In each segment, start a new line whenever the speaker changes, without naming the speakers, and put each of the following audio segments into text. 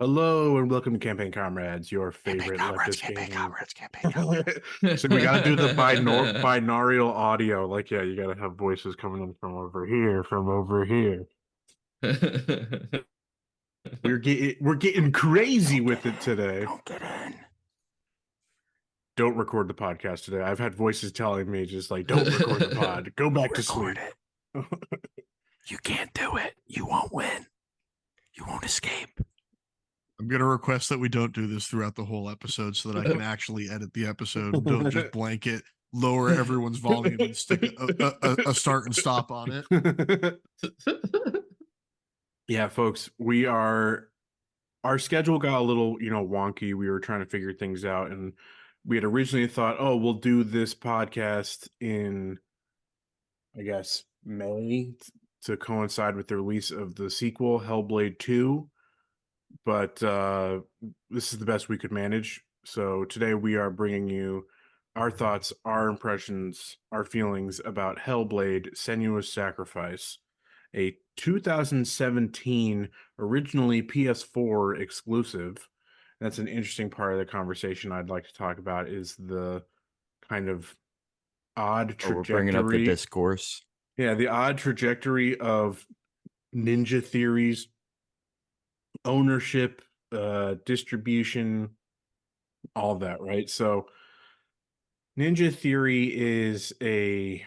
Hello and welcome to Campaign Comrades, your favorite leftist
Campaign
gaming. So we got to do the binaural audio. Like, yeah, you got to have voices coming in from over here, from over here. We're getting crazy with it today.
Don't get in.
Don't record the podcast today. I've had voices telling me just like, don't record the pod. Go back to sleep.
You can't do it. You won't win. You won't escape.
I'm going to request that we don't do this throughout the whole episode so that I can actually edit the episode. Don't just blanket, lower everyone's volume and stick a start and stop on it.
Yeah, folks, our schedule got a little, wonky. We were trying to figure things out, and we had originally thought, oh, we'll do this podcast in, I guess, May to coincide with the release of the sequel, Hellblade 2. But this is the best we could manage. So today we are bringing you our thoughts, our impressions, our feelings about Hellblade: Senua's Sacrifice, a 2017 originally PS4 exclusive. That's an interesting part of the conversation I'd like to talk about, is the kind of odd trajectory.
We're bringing up the discourse.
Yeah, the odd trajectory of Ninja Theory's ownership, distribution, all of that, right? So Ninja Theory is a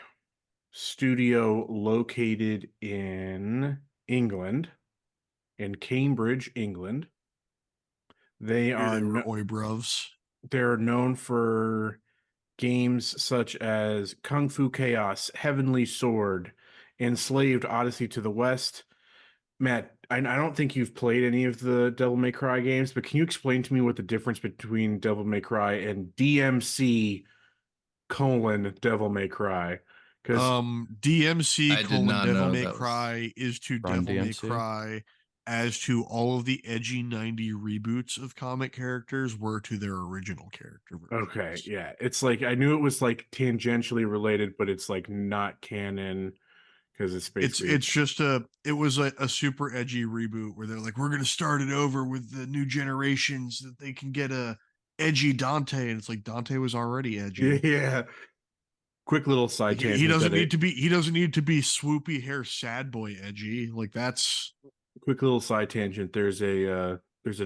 studio located in England, in Cambridge, England. They're known for games such as Kung Fu Chaos, Heavenly Sword, Enslaved: Odyssey to the West. Matt, I don't think you've played any of the Devil May Cry games, but can you explain to me what the difference between Devil May Cry and DMC : Devil May Cry?
Because DMC : Devil May
was
Cry is to
Run
Devil May
DMC?
Cry as to all of the edgy 90 reboots of comic characters were to their original character versions.
Okay, yeah. It's like, I knew it was like tangentially related, but it's like not canon. Because it's basically
it was a super edgy reboot where they're like, we're gonna start it over with the new generations so that they can get a edgy Dante, and it's like Dante was already edgy.
Yeah. Quick little side tangent.
He doesn't need to be swoopy hair sad boy edgy. Like, that's
quick little side tangent. There's a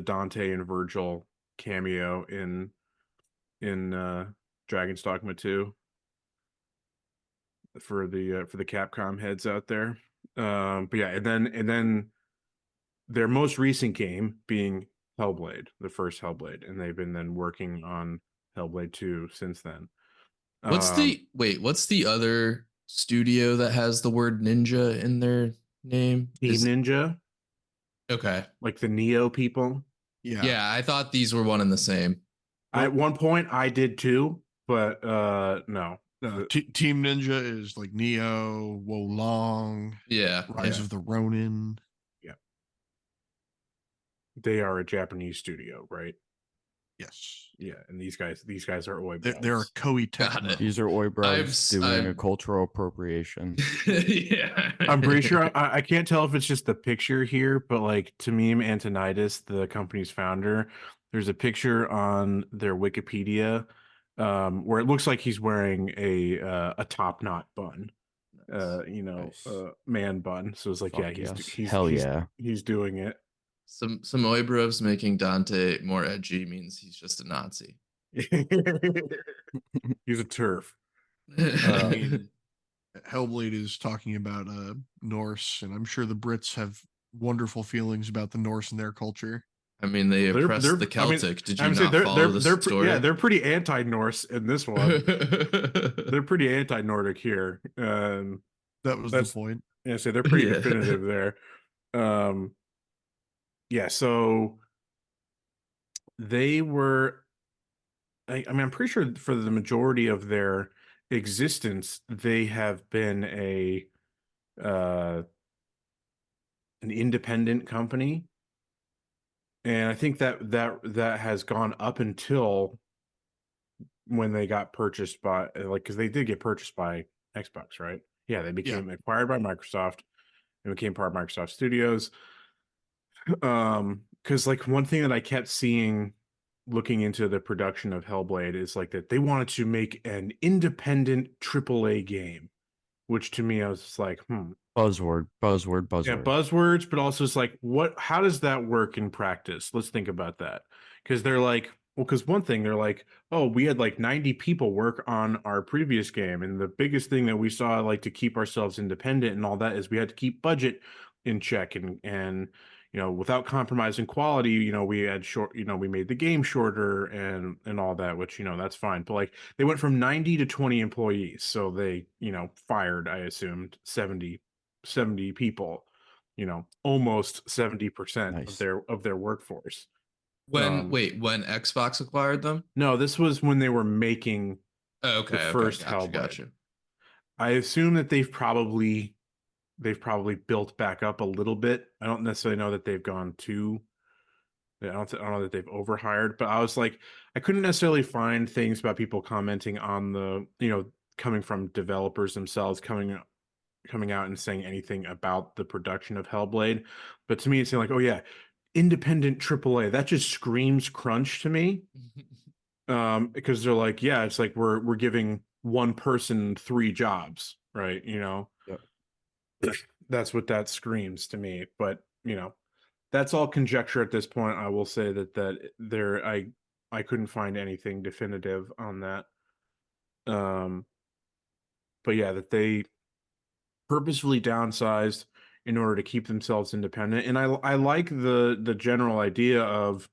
Dante and Virgil cameo in Dragon's Dogma 2. For the Capcom heads out there. But yeah, and then their most recent game being Hellblade, the first Hellblade, and they've been then working on Hellblade 2 since then.
What's the other studio that has the word ninja in their name?
Team Ninja?
Okay.
Like the Neo people?
Yeah, I thought these were one and the same.
At one point I did too, but no.
Team Ninja is like Neo, Wo Long, Rise of the Ronin.
Yeah. They are a Japanese studio, right?
Yes.
Yeah, and these guys are Oi Bros.
They're a Koei Tecmo.
These are Oi Bros doing a cultural appropriation.
Yeah.
I'm pretty sure I can't tell if it's just the picture here, but like Tamim Antonitis, the company's founder, there's a picture on their Wikipedia where it looks like he's wearing a top knot bun. Nice. Man bun. So it's like, fuck he's doing it.
Some Oi Bros making Dante more edgy means he's just a Nazi.
He's a turf.
I mean, Hellblade is talking about Norse, and I'm sure the Brits have wonderful feelings about the Norse and their culture.
I mean, they oppressed the Celtic. Did you not follow the story?
Yeah, they're pretty anti-Norse in this one. They're pretty anti-Nordic here.
That was the point.
Yeah, so they're pretty definitive there. Yeah, so they were. I mean, I'm pretty sure for the majority of their existence, they have been an independent company. And I think that has gone up until when they got purchased by, because they did get purchased by Xbox, right? Yeah, they became acquired by Microsoft and became part of Microsoft Studios. because like one thing that I kept seeing looking into the production of Hellblade is like that they wanted to make an independent AAA game, which to me I was just like,
Buzzword.
yeah, buzzwords, but also it's like, how does that work in practice? Let's think about that. Because they're like, well, because one thing they're like, oh, we had like 90 people work on our previous game. And the biggest thing that we saw, like to keep ourselves independent and all that, is we had to keep budget in check and without compromising quality, we had we made the game shorter and all that, which, that's fine. But like they went from 90 to 20 employees. So they, fired, I assumed, 70 people, almost 70%
Nice.
of their workforce.
When Xbox acquired them?
No, this was when they were making
Oh,
the
okay,
first
gotcha,
Hellblade.
gotcha.
I assume that they've probably built back up a little bit. I don't necessarily know that they've gone to. I don't know that they've overhired, but I was like, I couldn't necessarily find things about people commenting on the, coming from developers themselves coming out and saying anything about the production of Hellblade. But to me, it seemed like, oh yeah, independent AAA. That just screams crunch to me. Because they're like, yeah, it's like we're giving one person 3 jobs, right?
Yep.
That's what that screams to me. But that's all conjecture at this point. I will say I couldn't find anything definitive on that. But yeah, that they purposefully downsized in order to keep themselves independent. And I like the general idea of,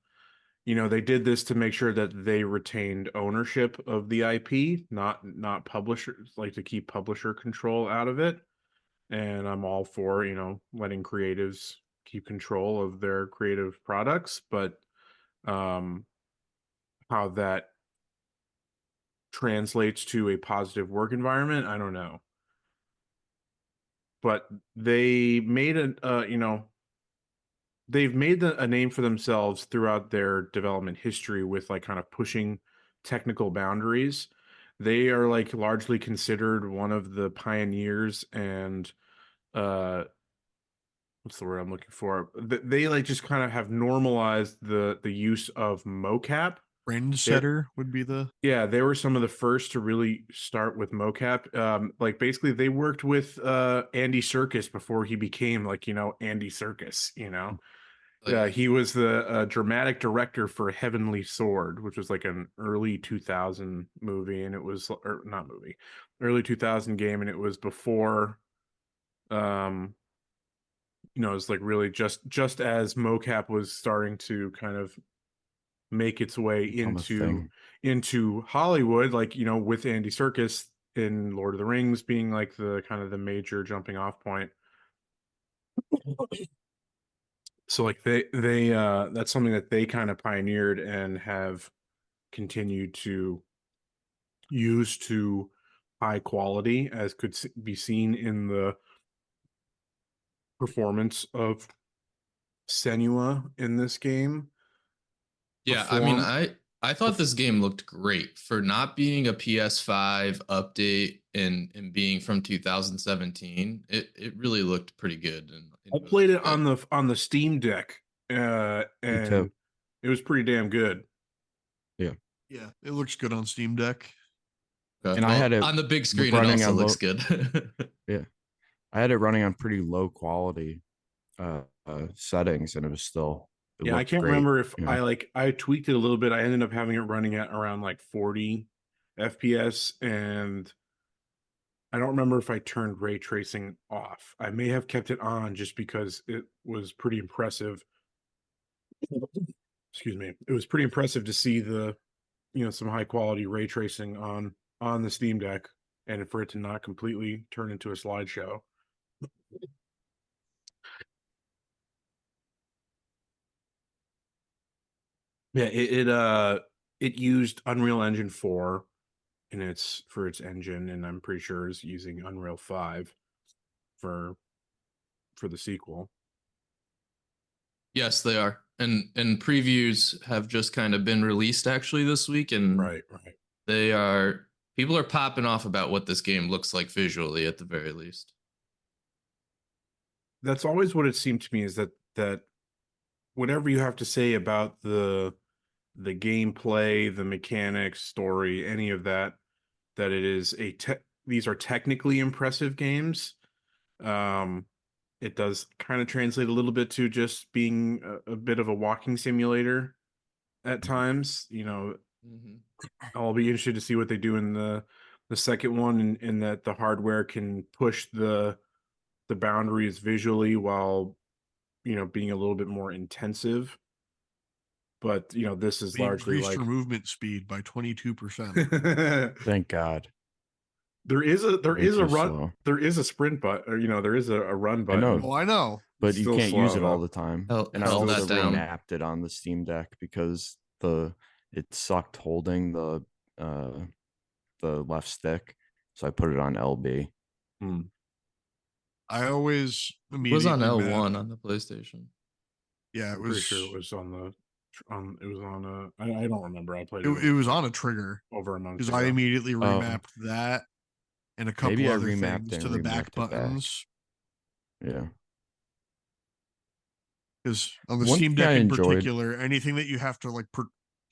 they did this to make sure that they retained ownership of the IP, not publishers, like to keep publisher control out of it. And I'm all for, letting creatives keep control of their creative products, but how that translates to a positive work environment, I don't know. But they made they've made a name for themselves throughout their development history with like kind of pushing technical boundaries. They are like largely considered one of the pioneers and what's the word I'm looking for? They like just kind of have normalized the use of mocap.
Trendsetter would be the.
Yeah, they were some of the first to really start with mocap. Like basically they worked with Andy Serkis before he became like, Andy Serkis, he was the dramatic director for Heavenly Sword, which was like an early 2000 movie, and it was or not movie, early 2000 game, and it was before it's like really just as mocap was starting to kind of make its way
Become a thing.
into Hollywood, like with Andy Serkis in Lord of the Rings being like the kind of the major jumping off point. So like they that's something that they kind of pioneered and have continued to use to high quality, as could be seen in the performance of Senua in this game.
Yeah, I mean, I thought this game looked great for not being a PS5 update and being from 2017. It really looked pretty good. And
I played it on the Steam Deck, and it was pretty damn good.
Yeah, it looks good on Steam Deck.
Okay.
And I had it
on the big screen. It
running
also
on
looks good.
Yeah, I had it running on pretty low quality settings, and it was still.
Yeah, I can't remember if I tweaked it a little bit. I ended up having it running at around like 40 FPS, and I don't remember if I turned ray tracing off. I may have kept it on just because it was pretty impressive. Excuse me. It was pretty impressive to see the, some high quality ray tracing on the Steam Deck, and for it to not completely turn into a slideshow. Yeah, it used Unreal Engine 4 for its engine, and I'm pretty sure is using Unreal 5 for the sequel.
Yes, they are. And previews have just kind of been released actually this week, and
Right.
people are popping off about what this game looks like visually at the very least.
That's always what it seemed to me, is that whatever you have to say about the gameplay, the mechanics, story, any of that, that it is these are technically impressive games. Um, it does kind of translate a little bit to just being a bit of a walking simulator at times.
Mm-hmm.
I'll be interested to see what they do in the second one, in that the hardware can push the boundaries visually while being a little bit more intensive. But this is
They
largely
increased
like
your movement speed by 22%.
Thank God.
there is a
Way too
run,
slow.
there is a sprint button, or there is a run
I know.
button.
Oh, I know.
But
It's
you
still
can't use
slow,
it all
though.
the time.
Held
And I also
that down.
remapped it on the Steam Deck because it sucked holding the left stick. So I put it on LB.
I always
It was on
immediately
L1
map.
on the PlayStation.
Yeah, it
I'm pretty
was.
sure it was it was on I don't remember. I played
It was on a trigger
over a month
because
ago.
I immediately
Oh.
remapped that and a couple
Maybe I
other
remapped
things
and
to the back
remapped it back.
buttons.
Yeah.
Because on the
One
Steam
thing
Deck
I
in
enjoyed-
particular, anything that you have to like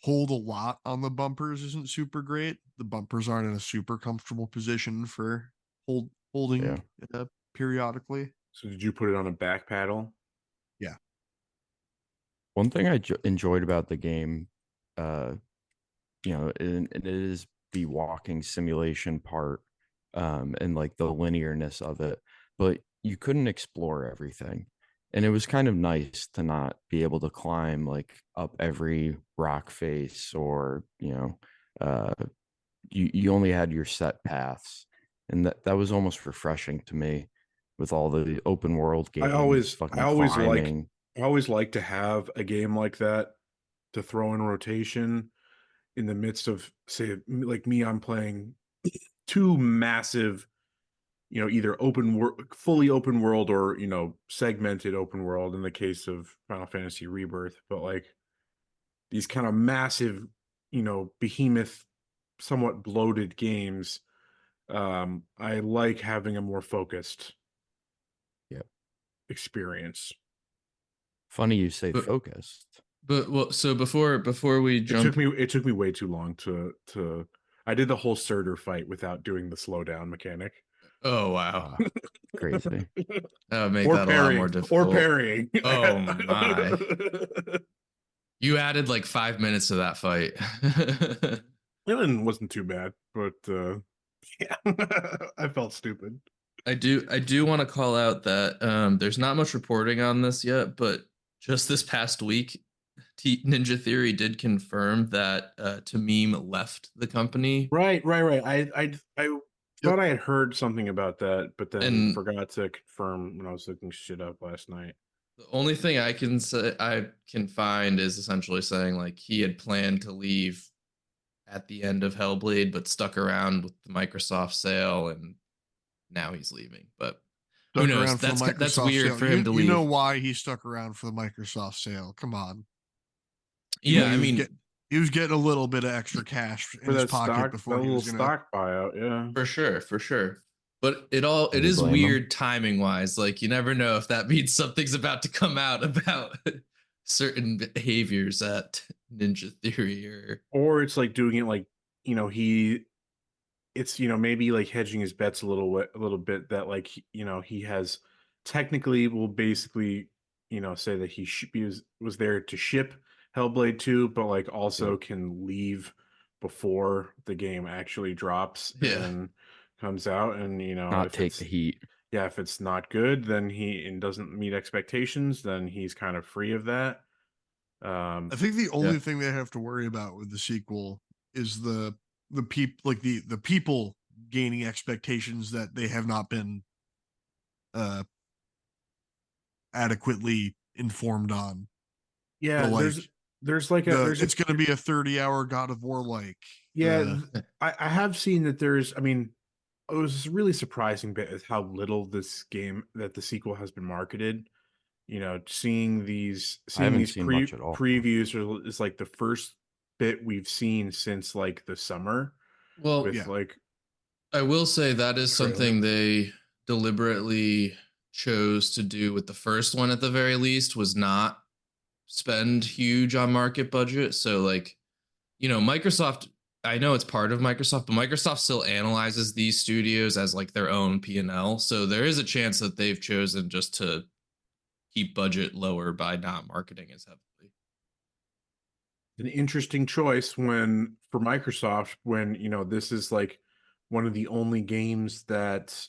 hold a lot on the bumpers isn't super great. The bumpers aren't in a super comfortable position for holding periodically.
So did you put it on a back paddle?
Yeah.
One thing I enjoyed about the game, and it is the walking simulation part, and like the linearness of it, but you couldn't explore everything. And it was kind of nice to not be able to climb like up every rock face, or, you only had your set paths. And that was almost refreshing to me with all the open world games.
I always
climbing.
I always like to have a game like that to throw in rotation in the midst of, say, like me, I'm playing two massive, either fully open world, or, segmented open world in the case of Final Fantasy Rebirth, but like these kind of massive, behemoth, somewhat bloated games. I like having a more focused experience.
Funny you say
But-
focused.
But well, so before we jump,
It took me way too long to I did the whole Surtur fight without doing the slowdown mechanic.
oh wow,
Crazy.
that would make that a lot more difficult.
Or parrying.
Oh my! You added like 5 minutes to that fight.
It wasn't too bad, but yeah, I felt stupid.
I do want to call out that there's not much reporting on this yet, but just this past week, Ninja Theory did confirm that Tamim left the company.
Right. I thought I had heard something about that, but then forgot to confirm when I was looking shit up last night.
The only thing I can find is essentially saying like he had planned to leave at the end of Hellblade, but stuck around with the Microsoft sale, and now he's leaving. But who knows? That's weird for him to leave.
You know why he stuck around for the Microsoft sale? Come on.
Yeah, I mean,
he was getting a little bit of extra cash in his pocket before he was going to
stock buyout. Yeah,
for sure. But it is weird timing wise. Like you never know if that means something's about to come out about certain behaviors at Ninja Theory,
or it's like doing it like it's maybe like hedging his bets a little bit, that like he has technically will basically say that he was there to ship Hellblade 2, but like also can leave before the game actually drops and comes out, and
not
if
take the heat.
Yeah, if it's not good, then and doesn't meet expectations, then he's kind of free of that.
I think the only thing they have to worry about with the sequel is the people gaining expectations that they have not been adequately informed on.
Yeah,
so like
there's like
it's going to be a 30-hour God of War like.
Yeah, I have seen that there's. I mean, it was really surprising bit is how little this game, that the sequel, has been marketed. Seeing these
much at all.
previews is like the first bit we've seen since like the summer.
Well,
like,
I will say that is something they deliberately chose to do with the first one. At the very least, was not spend huge on market budget. So like, Microsoft, I know it's part of Microsoft, but Microsoft still analyzes these studios as like their own P&L. So there is a chance that they've chosen just to keep budget lower by not marketing as heavily.
An interesting choice for Microsoft when, this is like one of the only games that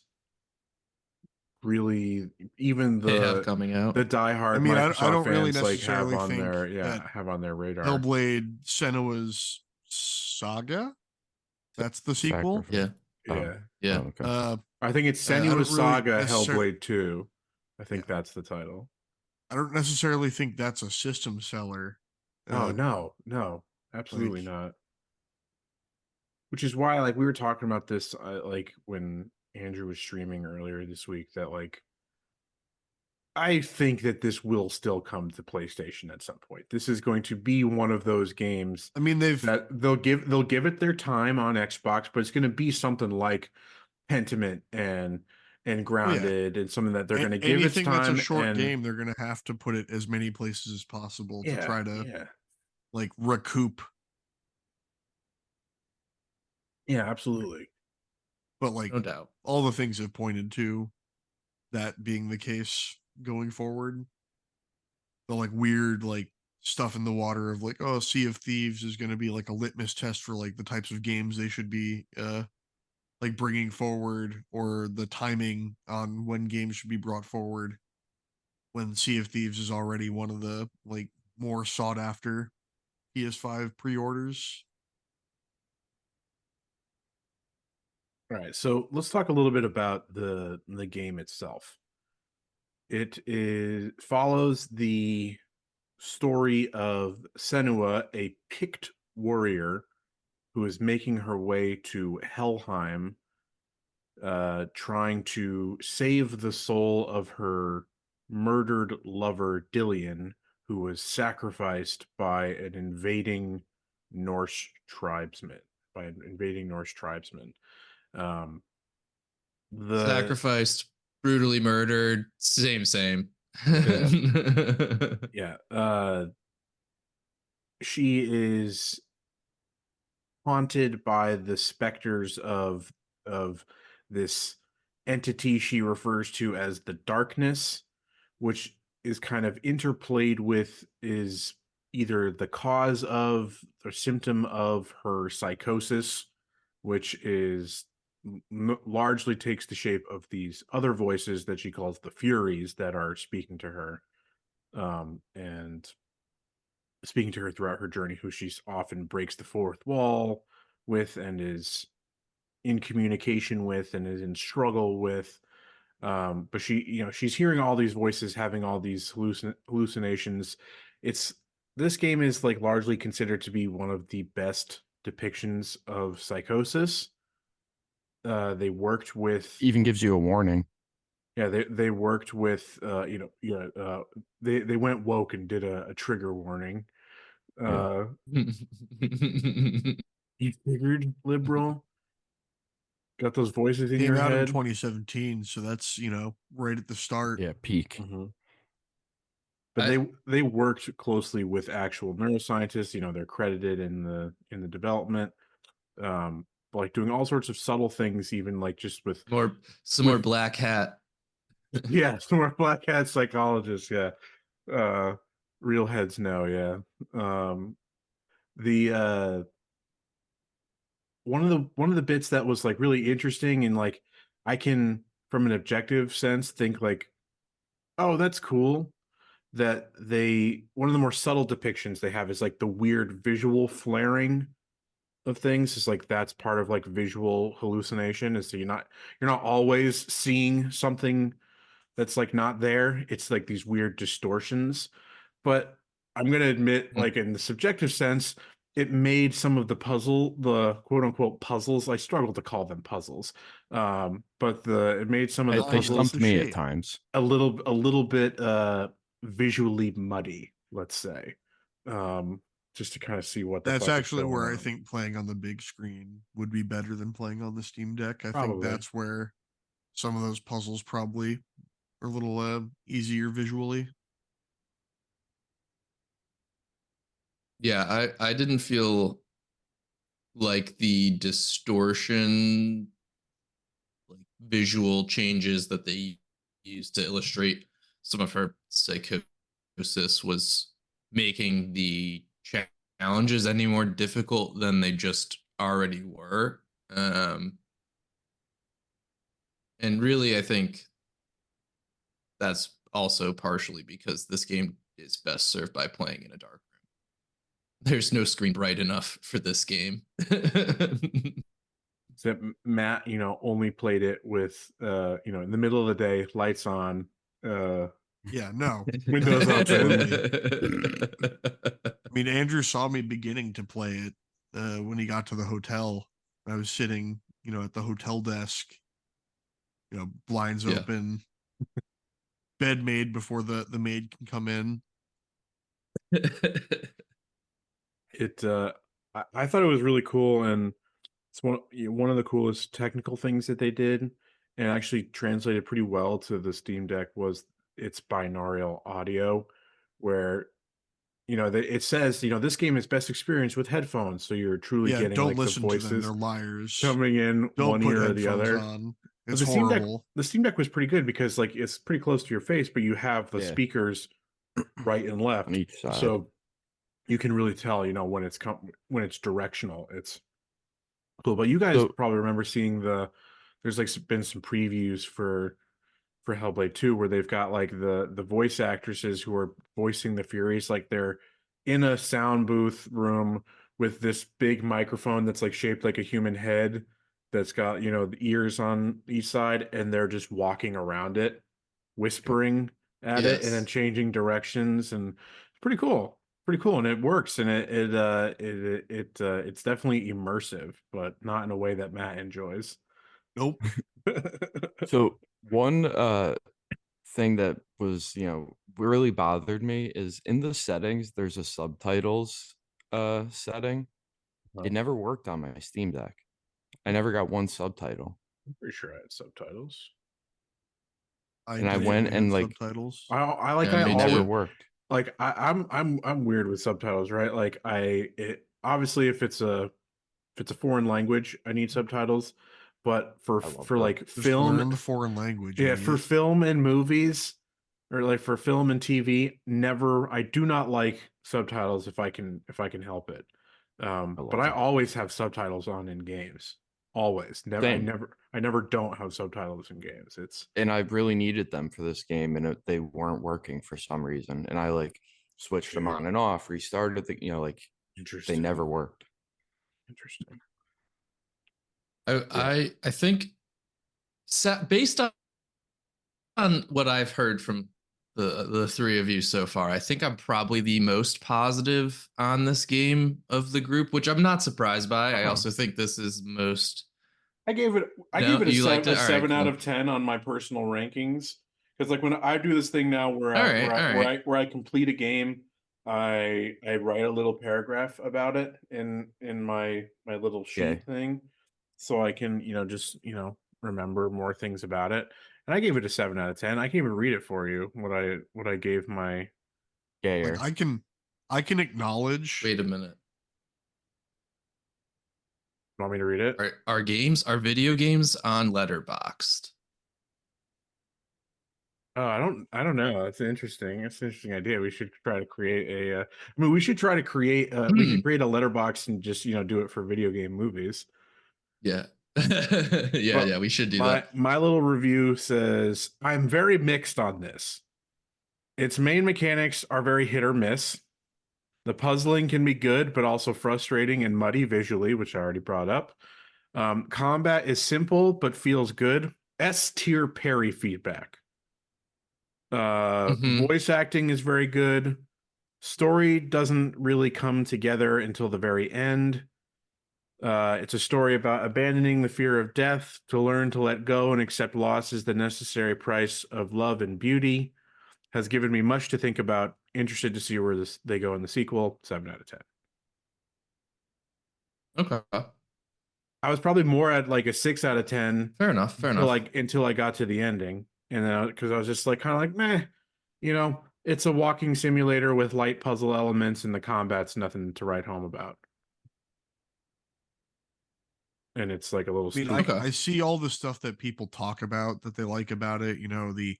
really even
They have coming out.
the diehard
I mean, I
Microsoft
don't really
fans like
necessarily think that
have on their radar.
Hellblade Senua's Saga, that's the sequel.
Yeah.
Yeah.
Yeah.
Okay.
I think it's
I don't
Senua's
really
Saga Hellblade 2. I think that's the title.
I don't necessarily think that's a system seller.
Oh, no, absolutely not. Which is why, like, we were talking about this, like, when Andrew was streaming earlier this week, that, like, I think that this will still come to PlayStation at some point. This is going to be one of those games.
I mean,
they'll give it their time on Xbox, but it's going to be something like Pentiment and Grounded, and something that they're going to give its time.
Anything that's a short game, they're going to have to put it as many places as possible to try to like recoup.
Yeah, absolutely.
But like,
no doubt,
all the things have pointed to that being the case going forward. The like weird like stuff in the water of like, oh, Sea of Thieves is going to be like a litmus test for like the types of games they should be like bringing forward, or the timing on when games should be brought forward, when Sea of Thieves is already one of the like more sought after PS5 pre-orders.
All right, so let's talk a little bit about the game itself. It follows the story of Senua, a picked warrior who is making her way to Helheim, trying to save the soul of her murdered lover Dillion, who was sacrificed by an invading Norse tribesman. Um,
sacrificed, brutally murdered, same.
Yeah. She is haunted by the specters of this entity she refers to as the darkness, which is kind of interplayed with, is either the cause of or symptom of her psychosis, which is largely takes the shape of these other voices that she calls the Furies that are speaking to her, and speaking to her throughout her journey, who she often breaks the fourth wall with and is in communication with and is in struggle with. But she's hearing all these voices, having all these hallucinations. This game is like largely considered to be one of the best depictions of psychosis. They worked with,
even gives you a warning.
Yeah, they worked with they went woke and did a trigger warning. You figured, liberal. Got those voices in
Came
your
out in
head.
2017, so that's right at the start.
Yeah, peak.
Mm-hmm. But they worked closely with actual neuroscientists. They're credited in the development, like doing all sorts of subtle things, even like just with
more black hat.
Yeah, some more black hat psychologists. Yeah, real heads know. Yeah, the one of the bits that was like really interesting, and like I can, from an objective sense, think like, oh, that's cool. That one of the more subtle depictions they have is like the weird visual flaring of things. Is like that's part of like visual hallucination. Is so you're not always seeing something that's like not there. It's like these weird distortions. But I'm gonna admit, like in the subjective sense, it made some of the quote unquote puzzles. I struggle to call them puzzles, but it made some of the
They
puzzles
stumped me at times.
a little bit visually muddy, let's say, just to kind of see what
that's actually where I think playing on the big screen would be better than playing on the Steam Deck. I think that's where some of those puzzles probably are a little easier visually.
Yeah, I didn't feel like the distortion, like visual changes that they used to illustrate some of her psychosis was making the challenges any more difficult than they just already were. And really, I think that's also partially because this game is best served by playing in a dark room. There's no screen bright enough for this game.
That Matt, only played it with, in the middle of the day, lights on,
Yeah, no.
windows open.
I mean, Andrew saw me beginning to play it when he got to the hotel. I was sitting, at the hotel desk, blinds open, bed made before the maid can come in.
I thought it was really cool, and it's one of the coolest technical things that they did, and actually translated pretty well to the Steam Deck was its binaural audio, where it says this game is best experienced with headphones, so you're truly getting
don't
like
listen
the
to them;
voices
they're liars.
coming in
Don't
one
put
ear or the
headphones
other.
on.
But
It's horrible.
The Steam Deck was pretty good because like it's pretty close to your face, but you have the speakers right and left
on each side,
so you can really tell when it's directional. It's cool. But you guys probably remember seeing there's like been some previews for Hellblade 2 where they've got like the voice actresses who are voicing the Furies, like they're in a sound booth room with this big microphone that's like shaped like a human head that's got the ears on each side, and they're just walking around it whispering at it and then changing directions, and it's pretty cool, and it works, and it's definitely immersive, but not in a way that Matt enjoys.
Nope.
So one thing that was really bothered me is in the settings there's a subtitles setting. It never worked on my Steam Deck. I never got one subtitle.
I'm pretty sure I had subtitles.
I went and like
subtitles.
I like
it never worked.
Like I'm weird with subtitles, right? Like obviously if it's a foreign language, I need subtitles. But for like
just
film,
learn the foreign language.
Yeah, for film and movies, or like for film and TV, I do not like subtitles if I can help it. But I always have subtitles on in games. Always. I never don't have subtitles in games.
And I really needed them for this game, and they weren't working for some reason. And I like switched them on and off, restarted they never worked.
Interesting.
I think based on what I've heard from the three of you so far, I think I'm probably the most positive on this game of the group, which I'm not surprised by. I also think this is most.
I gave it a 7 out of 10 on my personal rankings, because like when I do this thing now where I complete a game, I write a little paragraph about it in my little sheet thing, so I can just remember more things about it. And I gave it a 7 out of 10. I can even read it for you what I gave my.
Like I can acknowledge.
Wait a minute.
Want me to read it?
Are video games on Letterboxd?
Oh, I don't know. It's an interesting idea. We should try to create we should try to create we should create a letterbox and just do it for video game movies.
Yeah. Yeah, we should do that.
My little review says, I'm very mixed on this. Its main mechanics are very hit or miss. The puzzling can be good, but also frustrating and muddy visually, which I already brought up. Combat is simple, but feels good. S-tier parry feedback. Voice acting is very good. Story doesn't really come together until the very end. It's a story about abandoning the fear of death to learn to let go and accept loss as the necessary price of love and beauty. Has given me much to think about. Interested to see where they go in the sequel. 7 out of 10.
Okay.
I was probably more at like a 6 out of 10.
Fair enough.
Until I got to the ending, and then because I was just like kind of like meh, It's a walking simulator with light puzzle elements, and the combat's nothing to write home about. And it's like a little.
I mean, I see all the stuff that people talk about that they like about it. You know, the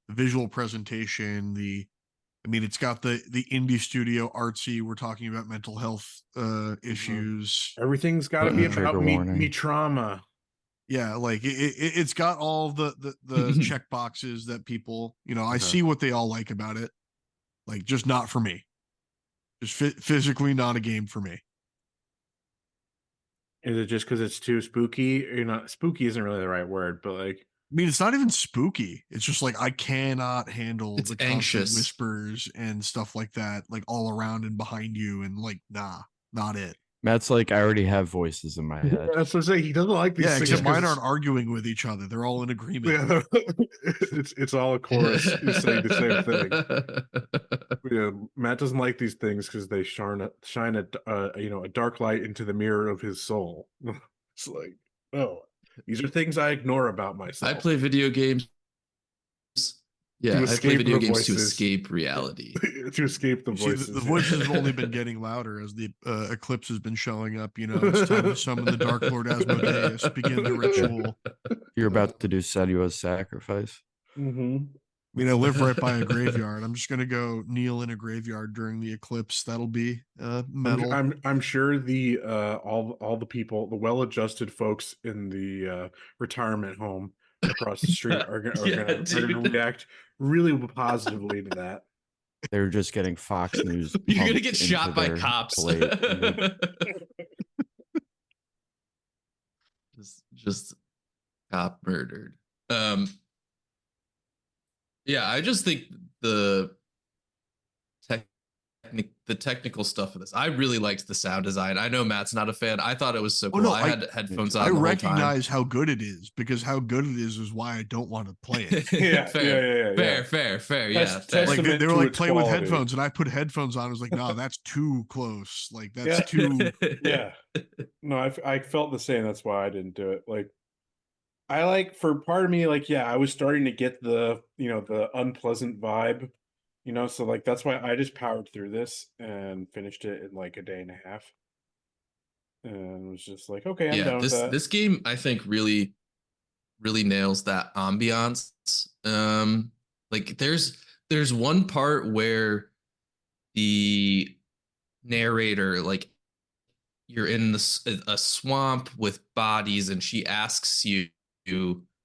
visual presentation, I mean, it's got the indie studio artsy. We're talking about mental health issues.
Everything's got to be about
Trigger
me
warning.
trauma.
Yeah, like it's got all the check boxes that people, you know, I see what they all like about it. Like, just not for me. Just physically not a game for me.
Is it just because it's too spooky? You know, spooky isn't really the right word, but like,
I mean, it's not even spooky. It's just like I cannot handle
It's
the constant
anxious.
whispers and stuff like that, like all around and behind you, and like, nah, not it.
Matt's like, I already have voices in my head.
that's what I'm saying. He doesn't like these
Yeah,
things.
except mine aren't arguing with each other. They're all in agreement.
Yeah, it's all a chorus. He's saying the same thing. Yeah, Matt doesn't like these things because they shine a dark light into the mirror of his soul. It's like, oh, these are things I ignore about myself.
I play video games. Yeah, I play video games to escape reality.
To escape the voices.
See, the voices have only been getting louder as the eclipse has been showing up. You know, it's time to summon the Dark Lord Asmodeus, begin the ritual.
You're about to do Senua's sacrifice.
Mm-hmm.
I mean, I live right by a graveyard. I'm just gonna go kneel in a graveyard during the eclipse. That'll be metal.
I'm sure the all the people, the well-adjusted folks in the retirement home across the street are gonna react really positively to that.
They're just getting Fox News.
You're gonna get shot by cops. just cop murdered. Yeah, I just think the technical stuff of this. I really liked the sound design. I know Matt's not a fan. I thought it was so cool.
No,
I had headphones on.
I
the
recognize how good it is, because how good it is why I don't want to play it.
Fair. Yeah,
like they were like playing with headphones, and I put headphones on. I was like, no, that's too close. Like that's too.
Yeah. No, I felt the same. That's why I didn't do it. Like, I like, for part of me, like, yeah, I was starting to get the the unpleasant vibe. So like that's why I just powered through this and finished it in like a day and a half. And was just like, okay, I'm done with that.
This game, I think, really nails that ambiance. Like there's one part where the narrator, like, you're in a swamp with bodies, and she asks you,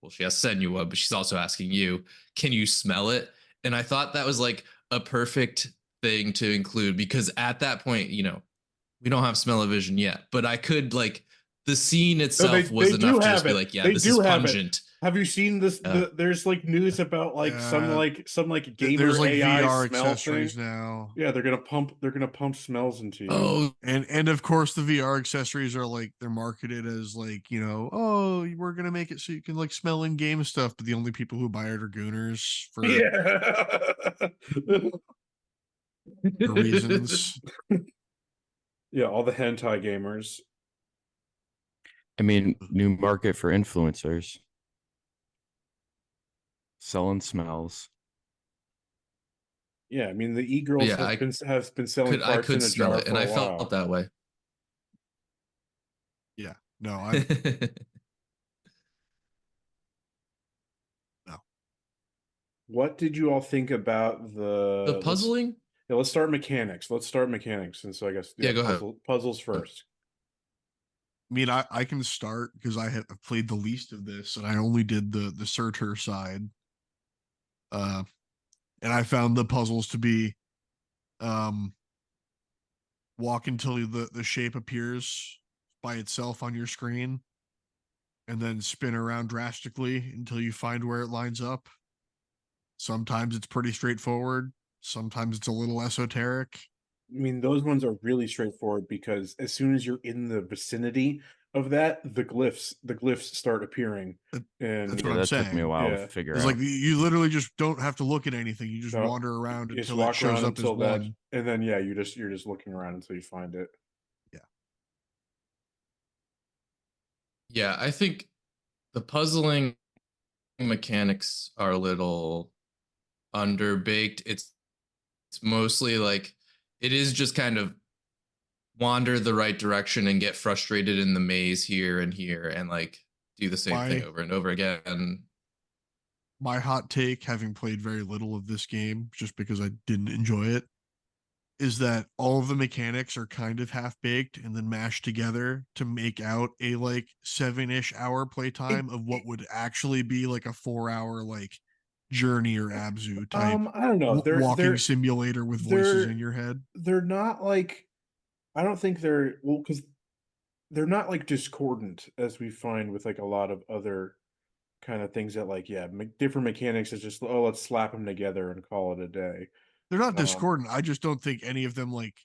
well, she asks Senua, but she's also asking you, can you smell it? And I thought that was like a perfect thing to include, because at that point, we don't have smell-o-vision yet, but I could, like, the scene itself was enough to just be like, yeah, this is pungent.
Have you seen this? There's like news about like some gamer
there's like
AI
VR
smell
accessories
thing.
now.
Yeah, they're gonna pump smells into you.
Oh,
and of course the VR accessories are like, they're marketed as like, oh, we're gonna make it so you can like smell in game stuff, but the only people who buy it are gooners for reasons.
Yeah, all the hentai gamers.
I mean, new market for influencers. Selling smells.
Yeah, I mean the e-girls have been selling
I could
in a
smell
jar
it, and I
while.
felt that way.
Yeah, no, I no.
What did you all think about
The puzzling?
Let's start mechanics. And so I guess
go ahead.
Puzzles first.
I mean, I can start because I have played the least of this, and I only did the Surtur side. And I found the puzzles to be walk until the shape appears by itself on your screen, and then spin around drastically until you find where it lines up. Sometimes it's pretty straightforward. Sometimes it's a little esoteric.
I mean, those ones are really straightforward because as soon as you're in the vicinity of that, the glyphs start appearing. And
that's what I'm saying.
Took me a while to figure
it's
out.
Like you literally just don't have to look at anything. You just wander around until it shows up as one.
And then you're just looking around until you find it.
Yeah, I think the puzzling mechanics are a little underbaked. It's It's mostly like it is just kind of wander the right direction and get frustrated in the maze here and like do the same thing over and over again.
My hot take, having played very little of this game, just because I didn't enjoy it, is that all of the mechanics are kind of half baked and then mashed together to make out a like 7-ish hour playtime of what would actually be like a 4-hour like Journey or Abzu type
I don't know.
walking simulator with voices in your head.
They're not like, I don't think they're, well, because they're not like discordant as we find with like a lot of other kind of things that like, yeah, different mechanics is just, oh, let's slap them together and call it a day.
They're not discordant. I just don't think any of them like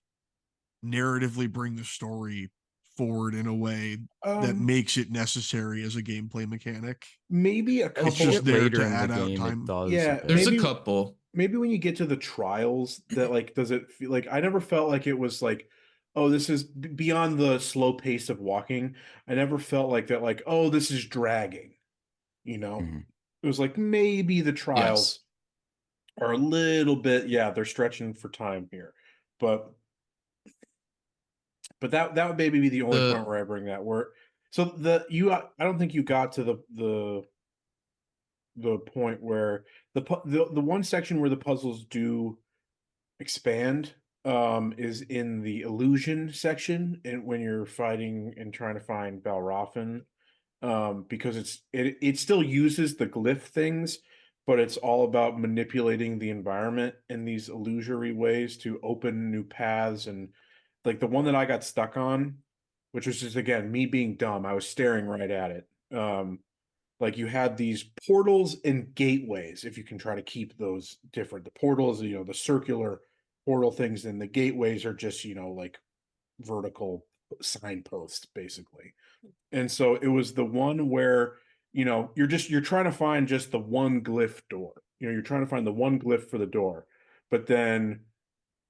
narratively bring the story forward in a way that makes it necessary as a gameplay mechanic.
Maybe a couple.
It's just there to add out time.
Yeah,
there's a couple.
Maybe when you get to the trials, that like, does it feel like, I never felt like it was like, oh, this is beyond the slow pace of walking. I never felt like that, like, oh, this is dragging. You know, it was like maybe the trials are a little bit, yeah, they're stretching for time here, but that would maybe be the only point where I bring that. Where so I don't think you got to the point where the one section where the puzzles do expand is in the illusion section, and when you're fighting and trying to find Balrafin. Because it still uses the glyph things, but it's all about manipulating the environment in these illusory ways to open new paths. And like the one that I got stuck on, which was just, again, me being dumb, I was staring right at it. Like you had these portals and gateways, if you can try to keep those different. The portals, the circular portal things, and the gateways are just, like vertical signposts, basically. And so it was the one where, you're trying to find just the one glyph door. You're trying to find the one glyph for the door, but then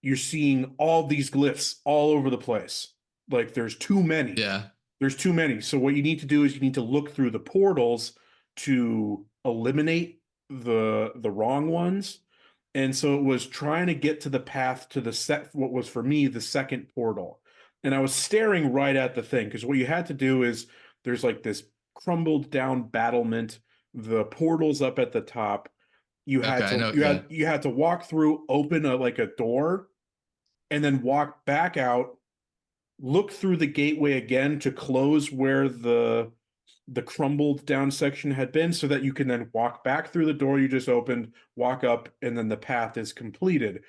you're seeing all these glyphs all over the place. Like there's too many.
Yeah.
There's too many. So what you need to do is you need to look through the portals to eliminate the wrong ones. And so it was trying to get to the path to what was for me the second portal. And I was staring right at the thing, because what you had to do is there's like this crumbled down battlement, the portal's up at the top. You had to walk through, open a door, and then walk back out, look through the gateway again to close where the crumbled down section had been, so that you can then walk back through the door you just opened, walk up, and then the path is completed.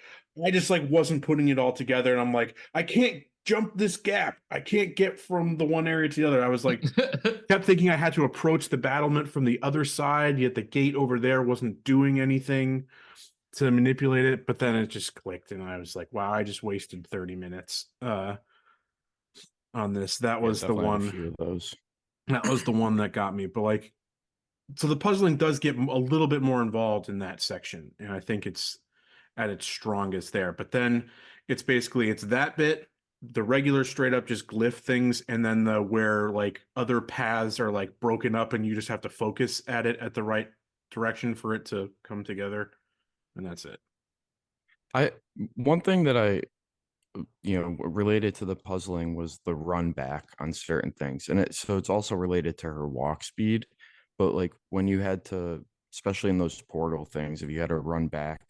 I just like wasn't putting it all together, and I'm like, I can't jump this gap. I can't get from the one area to the other. I was like, kept thinking I had to approach the battlement from the other side, yet the gate over there wasn't doing anything to manipulate it. But then it just clicked, and I was like, wow, I just wasted 30 minutes on this. That was the one.
A few of those.
That was the one that got me. But like, so the puzzling does get a little bit more involved in that section, and I think it's at its strongest there. But then it's that bit, the regular straight up just glyph things, and then where like other paths are like broken up and you just have to focus at it at the right direction for it to come together, and that's it.
One thing that I related to the puzzling was the run back on certain things, and it's also related to her walk speed. But like when you had to, especially in those portal things, if you had to run back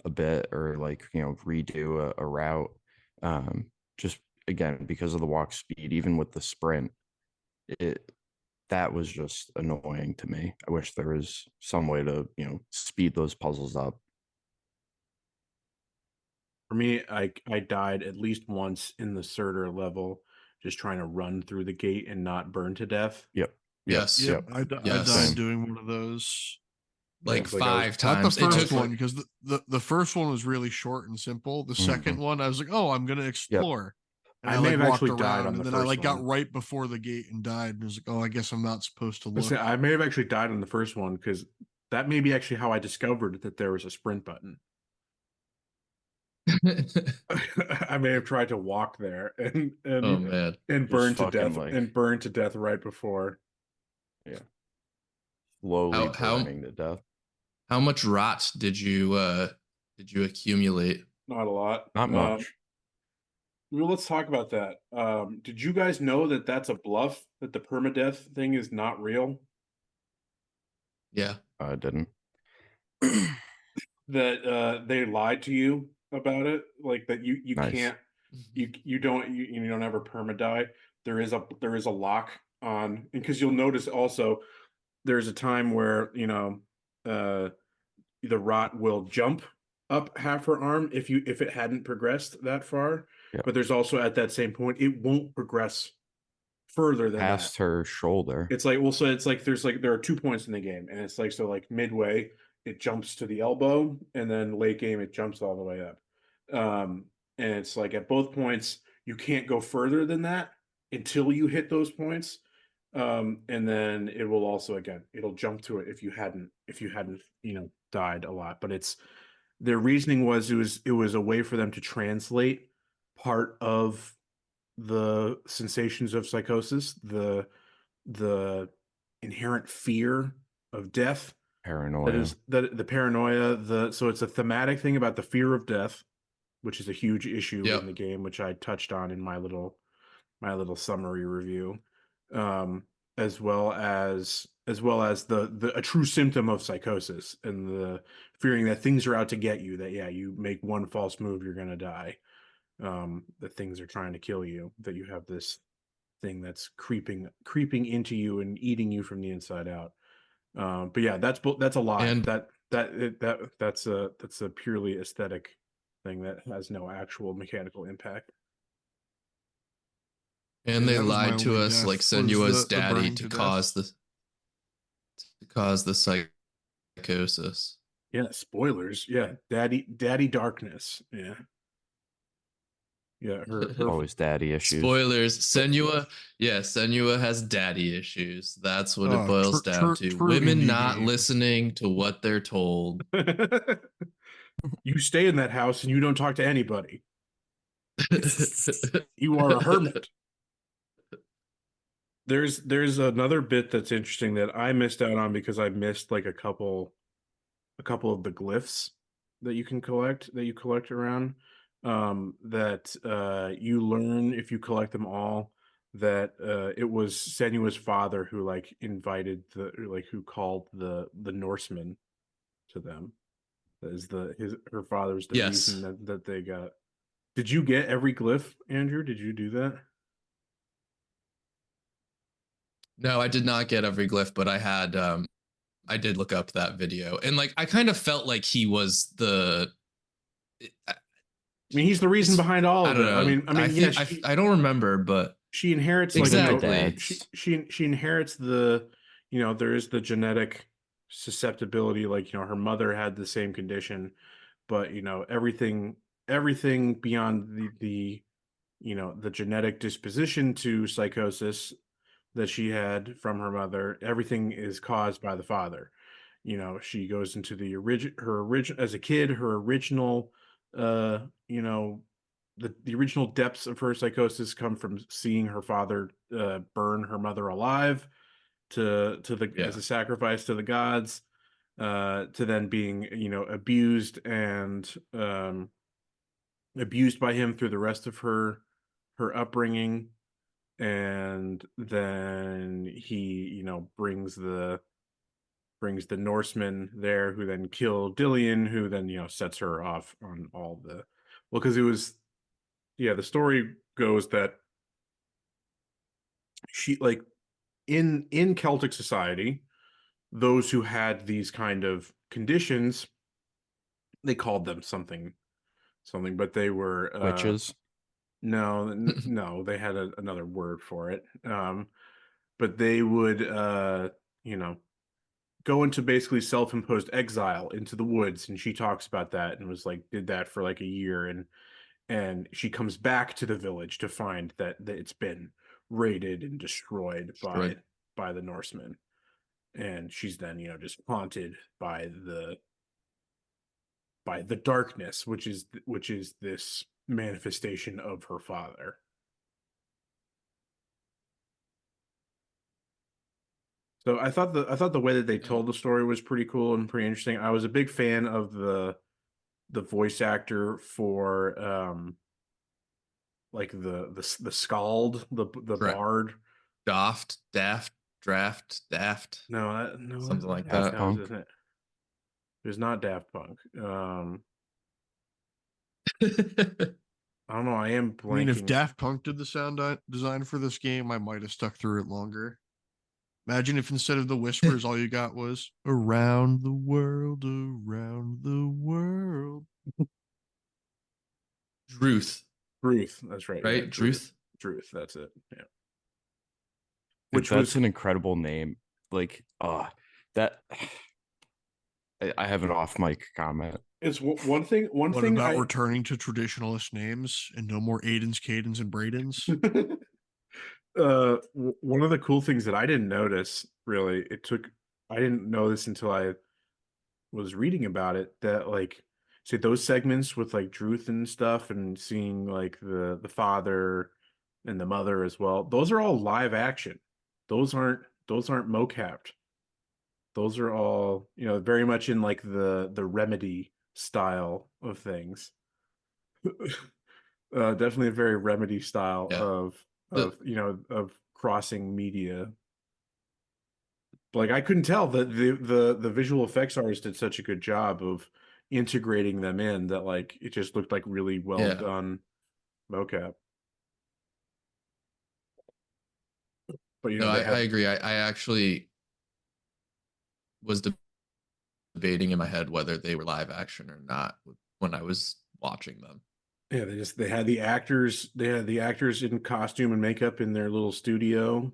a bit or like redo a route, just again because of the walk speed, even with the sprint, that was just annoying to me. I wish there was some way to speed those puzzles up.
For me, I died at least once in the Surtur level, just trying to run through the gate and not burn to death.
Yep.
Yes.
Yep. I died doing one of those.
Like 5 times.
Not the first one, because the first one was really short and simple. The second one, I was like, oh, I'm going to explore. Yep. And
I may have actually died on the first one.
And then I got right before the gate and died. And I was like, oh, I guess I'm not supposed to look.
I may have actually died on the first one, because that may be actually how I discovered that there was a sprint button. I may have tried to walk there and burn to death and burn to death right before.
Yeah. Slowly burning to death.
How much rot did you accumulate
Not a lot.
Not much.
Well, let's talk about that. Did you guys know that that's a bluff? That the permadeath thing is not real?
Yeah.
I didn't.
That they lied to you about it, like that you
Nice.
can't you don't ever permadie. There is a lock on, because you'll notice also there's a time where uh the rot will jump up half her arm if it hadn't progressed that far.
Yep.
But there's also at that same point it won't progress further than
Past
that.
her shoulder.
It's like, well, so it's like there are 2 points in the game, and it's like, so like midway it jumps to the elbow, and then late game it jumps all the way up. And it's like at both points you can't go further than that until you hit those points. And then it will also, again, it'll jump to it if you hadn't died a lot. But it's their reasoning was it was a way for them to translate part of the sensations of psychosis, the inherent fear of death,
Paranoia.
that the paranoia, so it's a thematic thing about the fear of death, which is a huge issue in the game, which I touched on in my little summary review, as well as the a true symptom of psychosis, and the fearing that things are out to get you, that you make one false move you're gonna die, that things are trying to kill you, that you have this thing that's creeping into you and eating you from the inside out. But yeah, that's a lie.
And
That's a purely aesthetic thing that has no actual mechanical impact.
And
Yeah,
they
that was my
lied to
only
us
death,
like
was
Senua's
the
daddy
burning
to
to
cause
death.
the psychosis.
Yeah, spoilers. Yeah, daddy darkness. Yeah. Yeah, her
Always daddy issues.
Spoilers. Senua has daddy issues. That's what it boils down to.
true
Women
indie
not
game.
listening to what they're told.
You stay in that house and you don't talk to anybody. You are a hermit. There's another bit that's interesting that I missed out on because I missed like a couple of the glyphs that you collect around, that you learn if you collect them all, that it was Senua's father who like invited who called the Norsemen to them. That is her father's the
Yes.
reason that they got. Did you get every glyph, Andrew? Did you do that?
No, I did not get every glyph, but I did look up that video, and like I kind of felt like he was
I mean, he's the reason behind all
I
of
don't
it.
know.
I mean, yeah,
I don't remember, but
she inherits
exactly.
She inherits there is the genetic susceptibility, her mother had the same condition, but everything beyond the genetic disposition to psychosis that she had from her mother, everything is caused by the father. She goes into her original as a kid, her original uh you know the original depths of her psychosis come from seeing her father burn her mother alive as a sacrifice to the gods, to then being abused and abused by him through the rest of her upbringing, and then he brings the Norsemen there, who then kill Dillion, who then sets her off on all the, well, because it was, the story goes that she, like, in Celtic society, those who had these kind of conditions, they called them something, but they were
Witches.
no, they had another word for it. But they would go into basically self-imposed exile into the woods, and she talks about that and was like, did that for like a year, and she comes back to the village to find that it's been raided and destroyed by the Norsemen, and she's then just haunted by the darkness, which is this manifestation of her father. So I thought the way that they told the story was pretty cool and pretty interesting. I was a big fan of the voice actor for like the Scald, the bard.
Daft.
No,
Something like
Daft
that.
no,
Punk.
isn't it? It was not Daft Punk. I don't know. I am
I mean, if
blanking.
Daft Punk did the sound design for this game, I might have stuck through it longer. Imagine if instead of the whispers, all you got was around the world, around the world.
Druth,
Druth. That's right. Yeah,
right? Druth.
Druth. That's it. Yeah.
Dude,
Which
that's
was
an incredible name. Like, that I have an off mic comment.
it's one thing. One
What
thing
about
I
returning to traditionalist names and no more Aidens, Cadens, and Bradens?
one of the cool things that I didn't notice really, I didn't know this until I was reading about it, that like say those segments with like Druth and stuff and seeing like the father and the mother as well, those are all live action. Those aren't mocapped. Those are all, very much in like the Remedy style of things. Definitely a very Remedy style
Yeah.
of crossing media. Like I couldn't tell that the visual effects artist did such a good job of integrating them in, that like it just looked like really well done mocap. But
No,
they
I
had
agree. I actually was debating in my head whether they were live action or not when I was watching them.
yeah, they had the actors in costume and makeup in their little studio,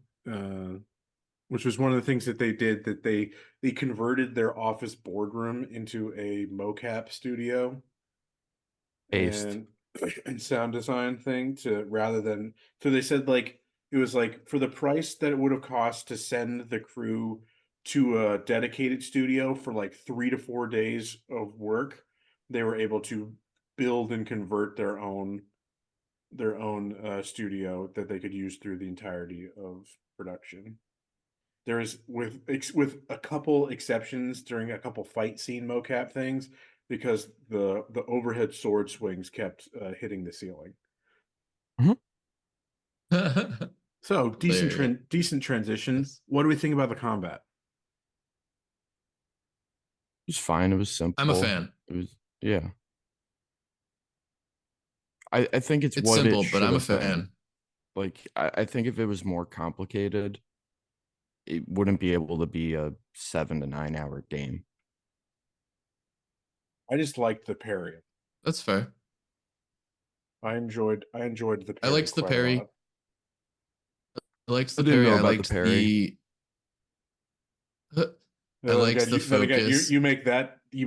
which was one of the things that they did, that they converted their office boardroom into a mocap studio
Based.
and and sound design thing, so they said like it was like for the price that it would have cost to send the crew to a dedicated studio for like 3 to 4 days of work, they were able to build and convert their own studio that they could use through the entirety of production. There is, with a couple exceptions during a couple fight scene mocap things, because the overhead sword swings kept hitting the ceiling. So
Hilarious.
decent transition. What do we think about the combat?
It was fine. It was
I'm a
simple.
fan.
It was, yeah. I think it's
It's
what it
simple, but
should
I'm a
have been.
fan.
Like, I think if it was more complicated, it wouldn't be able to be a 7 to 9 hour game.
I just liked the parry.
That's fair.
I enjoyed the
I
parry
liked the
quite a
parry.
lot.
I liked
I
the
didn't
parry.
know
I
about the
liked
parry.
I liked the
Then again,
focus.
you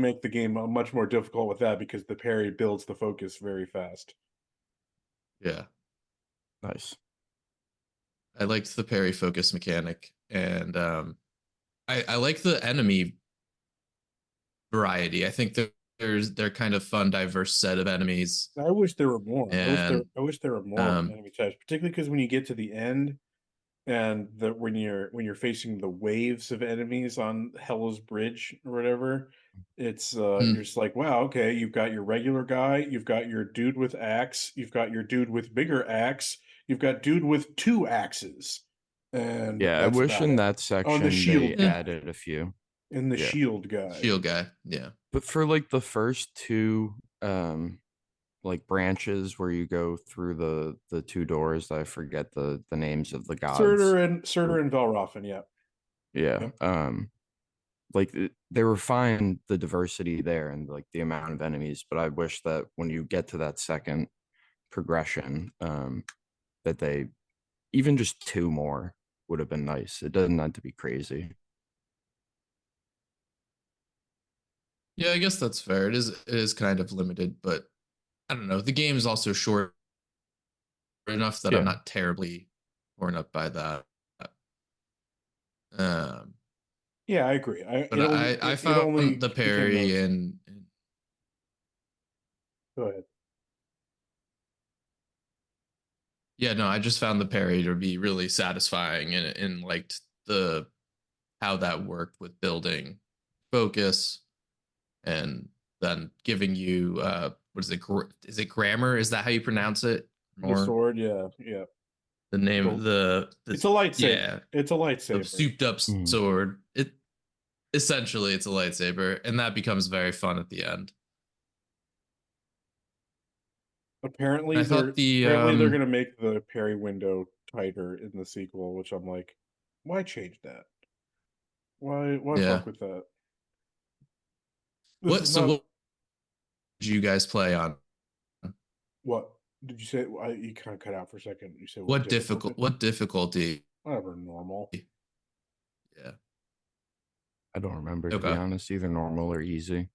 make the game much more difficult with that, because the parry builds the focus very fast.
Yeah.
Nice.
I liked the parry focus mechanic, and I like the enemy variety. I think they're kind of fun, diverse set of enemies,
I wish there were more.
and
I wish there were more enemy types, particularly because when you get to the end, and when you're facing the waves of enemies on Hell's Bridge or whatever, it's you're just like, wow, okay, you've got your regular guy, you've got your dude with axe, you've got your dude with bigger axe, you've got dude with 2 axes, and
Yeah, I
that's
wish
about
in
it.
that
Oh, and the
section they
shield
Yeah.
guy,
added a few.
and the
Yeah.
shield guy.
Shield guy. Yeah.
But for like the first two like branches where you go through the two doors, I forget the names of the gods.
Surtur and Velroffen, yeah.
Yeah.
Yep.
Like they were fine, the diversity there and like the amount of enemies, but I wish that when you get to that second progression, that they even just 2 more would have been nice. It doesn't have to be crazy.
Yeah, I guess that's fair. It is kind of limited, but I don't know. The game is also short enough that I'm
Yeah.
not terribly torn up by that. Um,
Yeah, I agree.
but I
It
found
only
the
became
parry
noticeable.
and
Go ahead.
yeah, no, I just found the parry to be really satisfying, and liked the how that worked with building focus and than giving you what is it? Is it grammar? Is that how you pronounce it?
The
More
sword, yeah.
the name of the
It's a lightsaber.
yeah,
It's a
the
lightsaber.
souped up sword. It essentially it's a lightsaber, and that becomes very fun at the end.
Apparently,
I thought the
they're gonna make the parry window tighter in the sequel, which I'm like, why change that? Why
yeah.
fuck with that? This
What
is
so
not
what did you guys play on?
what did you say? You kind of cut out for a second. You said what difficulty?
What difficulty?
Whatever, normal.
Yeah.
I don't remember, to be
Okay.
honest, either normal or easy.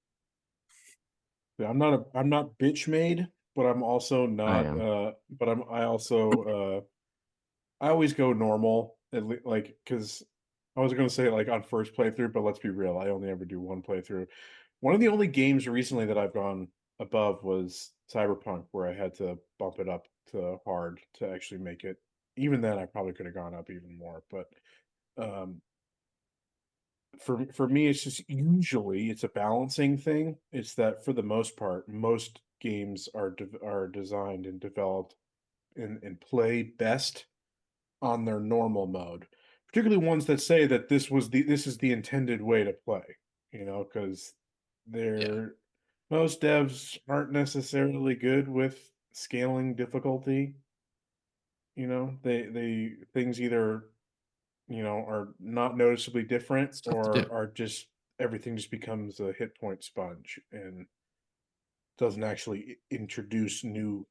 Yeah, I'm not bitch made, but I'm also not. But I also I always go normal, like because I was gonna say like on first playthrough, but let's be real, I only ever do one playthrough. One of the only games recently that I've gone above was Cyberpunk, where I had to bump it up to hard to actually make it. Even then, I probably could have gone up even more, but um, for me, it's just usually it's a balancing thing. It's that for the most part, most games are designed and developed and play best on their normal mode, particularly ones that say that this is the intended way to play, because
Yeah.
they're most devs aren't necessarily good with scaling difficulty. They things either are not noticeably different
It's tough to
or
do.
are just everything just becomes a hit point sponge and doesn't actually introduce new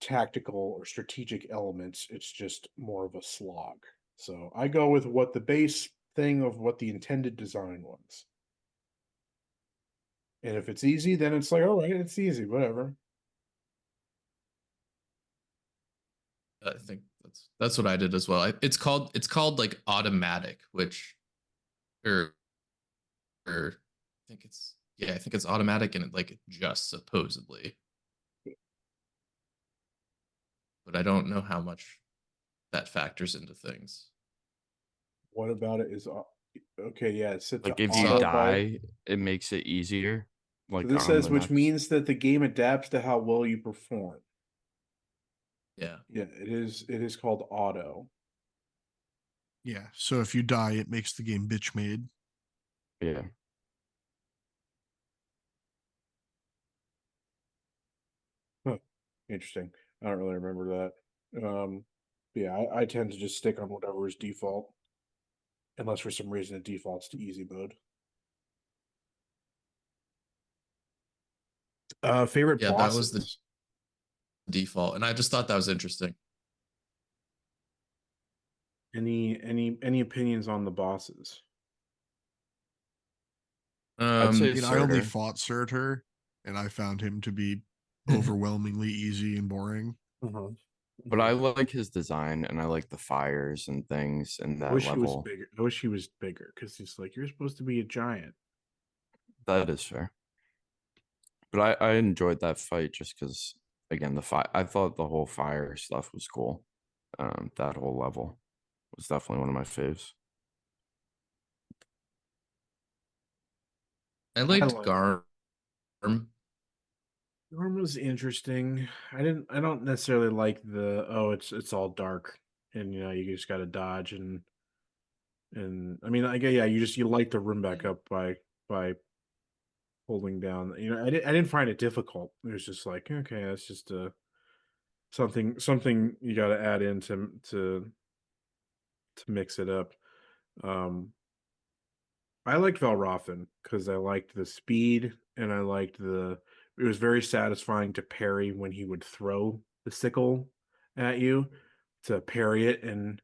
tactical or strategic elements. It's just more of a slog. So I go with what the base thing of what the intended design was. And if it's easy, then it's like, all right, it's easy, whatever.
I think that's what I did as well. It's called like automatic, which or I think it's automatic and it like just supposedly, but I don't know how much that factors into things.
What about it is okay? Yeah, it's set to
Like if you
auto by.
die, it makes it easier.
So
Like
this
on
says,
the
which
next.
means that the game adapts to how well you perform.
Yeah.
Yeah, it is. It is called auto.
Yeah. So if you die, it makes the game bitch made.
Yeah.
Huh. Interesting. I don't really remember that. Yeah, I tend to just stick on whatever is default, unless for some reason it defaults to easy mode. Favorite
Yeah, that was the
bosses.
default, and I just thought that was interesting.
Any opinions on the bosses?
I'd say
I only
Surtur.
fought Surtur, and I found him to be overwhelmingly easy and boring.
Uh-huh.
But I like his design and I like the fires and things in
I
that
wish he was
level.
bigger. I wish he was bigger because he's like, you're supposed to be a giant.
That is fair. But I enjoyed that fight just because, again, I thought the whole fire stuff was cool. That whole level was definitely one of my faves.
I
I
liked
like
Garm.
Norm was interesting. I don't necessarily like the it's all dark and you just gotta dodge and I mean I get yeah, you light the room back up by holding down. I didn't find it difficult. It was just like, okay, that's just something you gotta add in to mix it up. Um I liked Valrothan because I liked the speed and I liked it was very satisfying to parry when he would throw the sickle at you to parry it and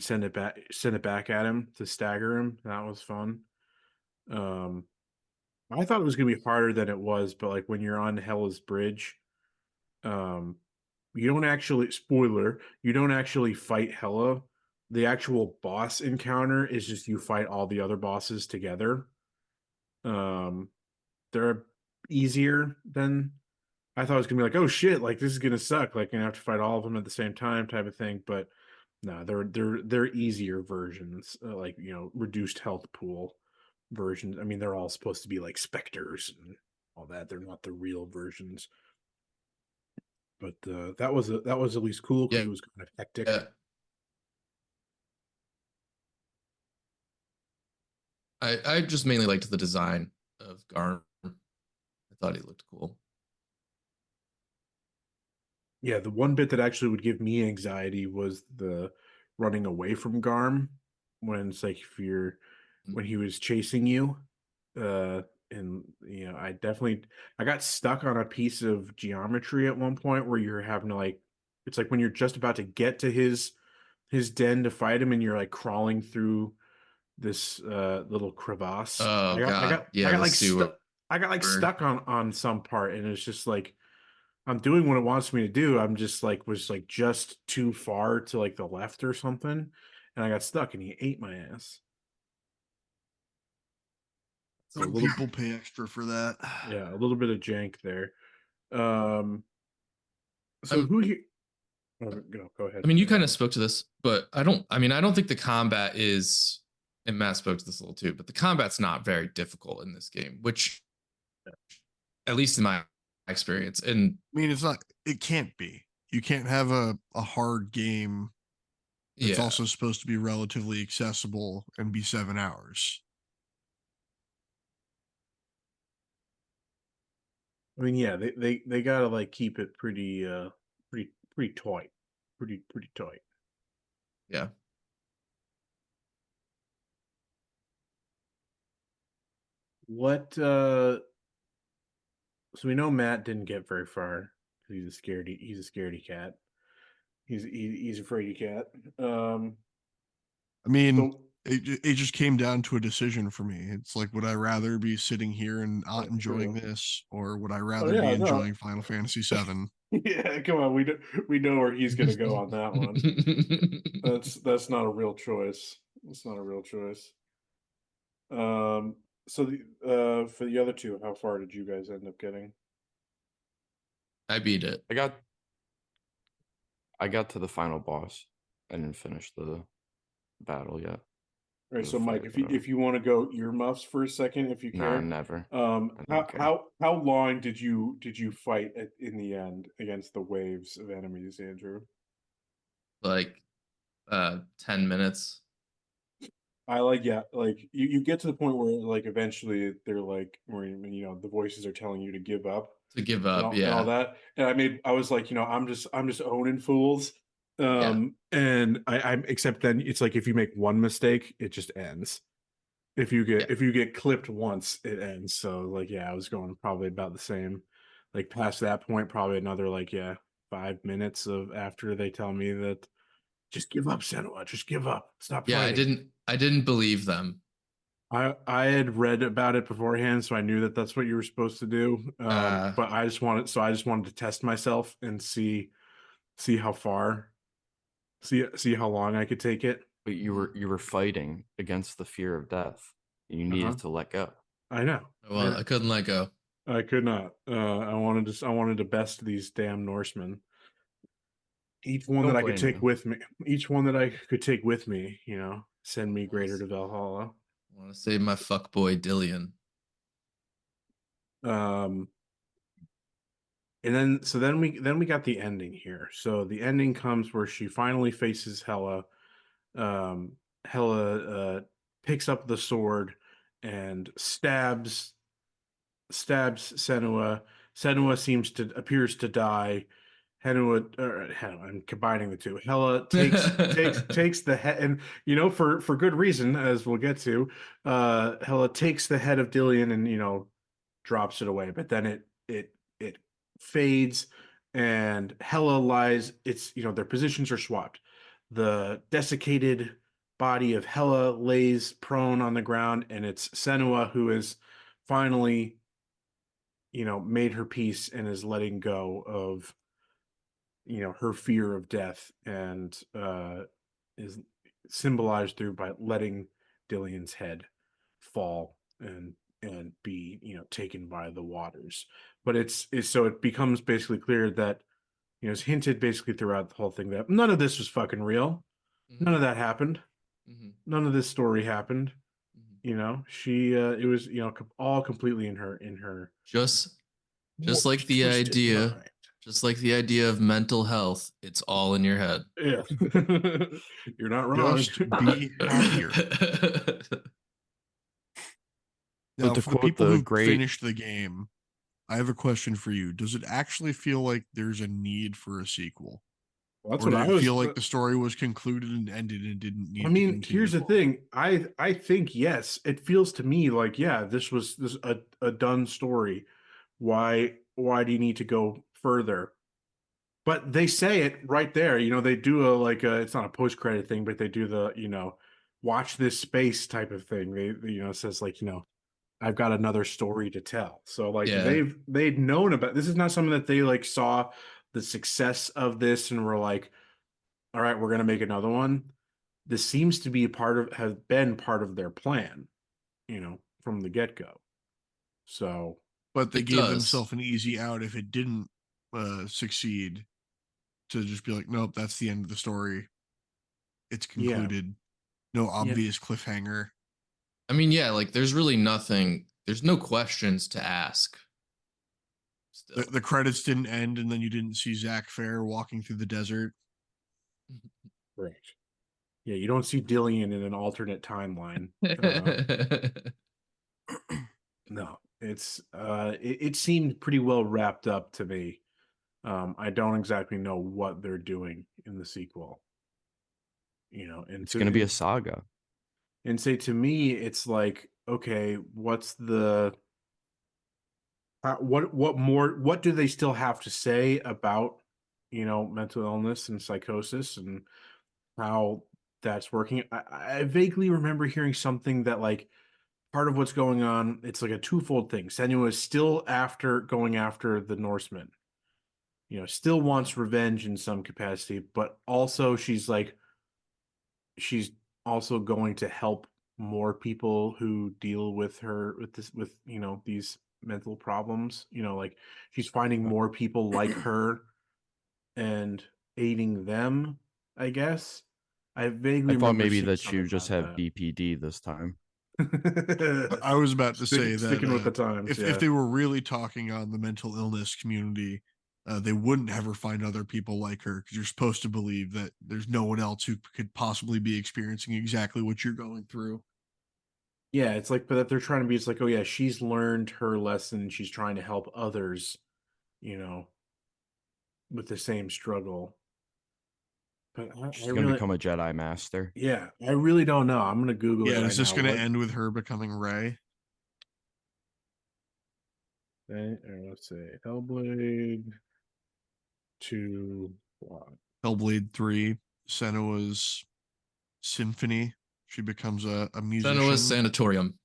send it back at him to stagger him. That was fun. Um I thought it was gonna be harder than it was, but like when you're on Hela's bridge, um you don't actually spoiler, you don't actually fight Hela. The actual boss encounter is just you fight all the other bosses together. Um, they're easier than I thought it was gonna be like, oh shit, like this is gonna suck, like you have to fight all of them at the same time type of thing. But no, they're easier versions, like reduced health pool versions. I mean, they're all supposed to be like specters all that. They're not the real versions. But that was at least cool because
Yeah.
it was kind of hectic.
Yeah. I just mainly liked the design of Garm. I thought he looked cool.
Yeah, the one bit that actually would give me anxiety was the running away from Garm when it's like when he was chasing you. And I got stuck on a piece of geometry at one point where you're having to like it's like when you're just about to get to his den to fight him and you're like crawling through this little crevasse.
Oh God,
I
yeah,
got
the
like
sewer.
I got like stuck on some part and it's just like I'm doing what it wants me to do. I'm just like was like just too far to like the left or something, and I got stuck, and he ate my ass. So a
Some
little,
people pay extra for that.
yeah, a little bit of jank there. Um, so
I'm,
who here? Oh, go ahead.
I mean, you kind of spoke to this, but I don't. I mean, I don't think the combat is. And Matt spoke to this a little too, but the combat's not very difficult in this game, which, at least in my experience, and
I mean, it's not. It can't be. You can't have a hard game that's
yeah,
also supposed to be relatively accessible and be 7 hours.
I mean, yeah, they gotta like keep it pretty tight, pretty tight.
yeah.
What? So we know Matt didn't get very far. He's a scaredy cat. He's a fraidy cat.
I mean,
So
it just came down to a decision for me. It's like, would I rather be sitting here and not enjoying
true.
this, or would I
Oh
rather be
yeah, no.
enjoying Final Fantasy VII?
Yeah, come on. We know where he's gonna go on that one. That's not a real choice. It's not a real choice. So for the other two, how far did you guys end up getting?
I beat it.
I got to the final boss. I didn't finish the battle yet.
All right,
The
so Mike,
fight,
if you want to go earmuffs for a second, if you
nah,
care,
never. I
how
don't care.
how long did you fight in the end against the waves of enemies, Andrew?
Like 10 minutes.
I like like you get to the point where like eventually they're like where the voices are telling you to give up
To give
and
up.
all
Yeah.
that, and I was like I'm just owning fools,
Yeah.
and I except then it's like if you make one mistake it just ends.
Yeah.
If you get clipped once it ends. So like yeah, I was going probably about the same. Like past that point, probably another like yeah 5 minutes of after they tell me that just give up, Senua, just give up, stop
Yeah,
fighting.
I didn't believe them.
I had read about it beforehand, so I knew that that's what you were supposed to do.
Uh
But I just wanted to test myself and see how far, see how long I could take it.
But you were fighting against the fear of death. You
Uh-huh.
needed to let go.
I know.
well, I couldn't let go.
I could not. I wanted to best these damn Norsemen. Each one that
Don't
I could
blame
take
you.
with me. Each one that I could take with me. Send me greater
Yes.
to Valhalla.
I want to save my fuck boy Dillian.
Um, and then we got the ending here. So the ending comes where she finally faces Hela. Um, Hela picks up the sword and stabs Senua. Senua appears to die. I'm combining the two. Hela takes the head, and for good reason, as we'll get to. Hela takes the head of Dillian and drops it away, but then it fades, and Hela lies. It's their positions are swapped. The desiccated body of Hela lays prone on the ground, and it's Senua who is finally made her peace and is letting go of her fear of death, and is symbolized through by letting Dillian's head fall and be taken by the waters. But it's so it becomes basically clear that it's hinted basically throughout the whole thing that none of this was fucking real. None of that happened.
Mm-hmm.
None of this story happened. You know, she it was, you know, all completely in her
Just like
warped,
the
twisted
idea,
mind.
just like the idea of mental health, it's all in your head.
Yeah. You're not wrong.
Just be happier.
But
Now,
to
for the
quote
people
the
who
great,
finished the game, I have a question for you. Does it actually feel like there's a need for a sequel?
That's
Or
what
did
I
it
was
feel like the story was concluded and ended and didn't
I
need to
mean,
continue
here's the
forward?
thing. I think yes, it feels to me like, yeah, this was a done story. Why do you need to go further? But they say it right there. You know, they do a like a it's not a post credit thing, but they do the, you know, watch this space type of thing. They you know, it says like, you know, I've got another story to tell. So like
Yeah.
they'd known about this is not something that they like saw the success of this and were like, all right, we're gonna make another one. This seems to be a part of has been part of their plan, you know, from the get-go. So
But they
It
gave
does.
themselves an easy out if it didn't succeed, to just be like, nope, that's the end of the story. It's
yeah.
concluded. No
Yeah.
obvious cliffhanger.
I mean, yeah, like there's really nothing, there's no questions to ask
The,
still.
the credits didn't end, and then you didn't see Zach Fair walking through the desert.
Right. Yeah, you don't see Dillian in an alternate timeline. No, it seemed pretty well wrapped up to me. I don't exactly know what they're doing in the sequel, you know,
it's going to be a saga.
and say to me, it's like, okay, what's the what more what do they still have to say about, you know, mental illness and psychosis and how that's working? I vaguely remember hearing something that like part of what's going on, it's like a twofold thing. Senua is still after going after the Norsemen, you know, still wants revenge in some capacity, but also she's also going to help more people who deal with her with this with, you know, these mental problems, you know, like she's finding more people like her and aiding them, I guess. I
I
vaguely
thought
remember
maybe
seeing
that you
something
just
about
have BPD this time.
that.
I was about to say that
Sticking with the times,
if
yeah.
they were really talking on the mental illness community, they wouldn't have her find other people like her, because you're supposed to believe that there's no one else who could possibly be experiencing exactly what you're going through.
Yeah, it's like, but that they're trying to be, it's like, oh yeah, she's learned her lesson. She's trying to help others, you know, with the same struggle. But I
She's going to
really,
become a Jedi Master.
yeah, I really don't know. I'm gonna Google it
Yeah,
right
is this
now.
going to
What?
end with her becoming Rey?
Let's say Hellblade to what?
Hellblade 3, Senua's Symphony. She becomes a
Genoa
musician.
Sanatorium.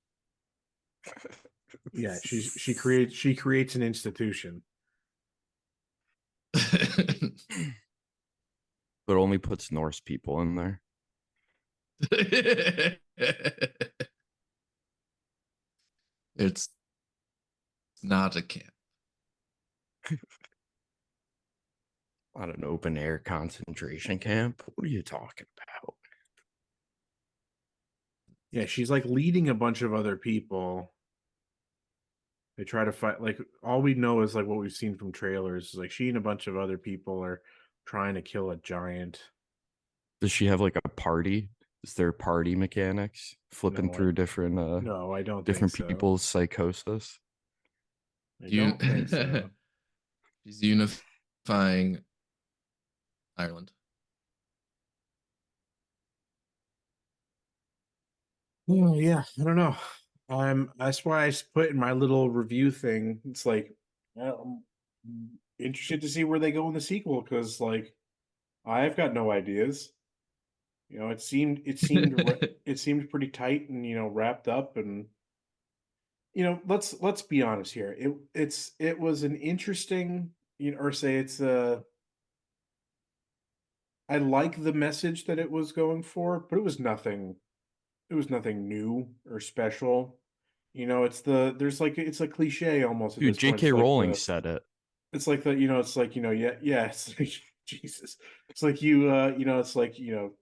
Yeah, she creates an institution.
But only puts Norse people in there.
It's not a camp.
Not an open air concentration camp. What are you talking about?
Yeah, she's like leading a bunch of other people. They try to fight. Like all we know is like what we've seen from trailers. Is like she and a bunch of other people are trying to kill a giant.
Does she have like a party? Is there party mechanics flipping
No,
through different
no, I don't think
different
so.
people's psychosis?
I don't think so.
She's unifying Ireland.
Oh yeah, I don't know. That's why I put in my little review thing. It's like I'm interested to see where they go in the sequel because like I've got no ideas. You know, it seemed pretty tight and, you know, wrapped up, and you know, let's be honest here. It was an interesting, you know, or say it's a I like the message that it was going for, but it was nothing new or special. You know, there's like it's a cliche almost at
Dude,
this point.
J.K. Rowling said it.
It's like the, you know, it's like, you know, yeah, yeah, it's like Jesus. It's like you know, it's like, you know,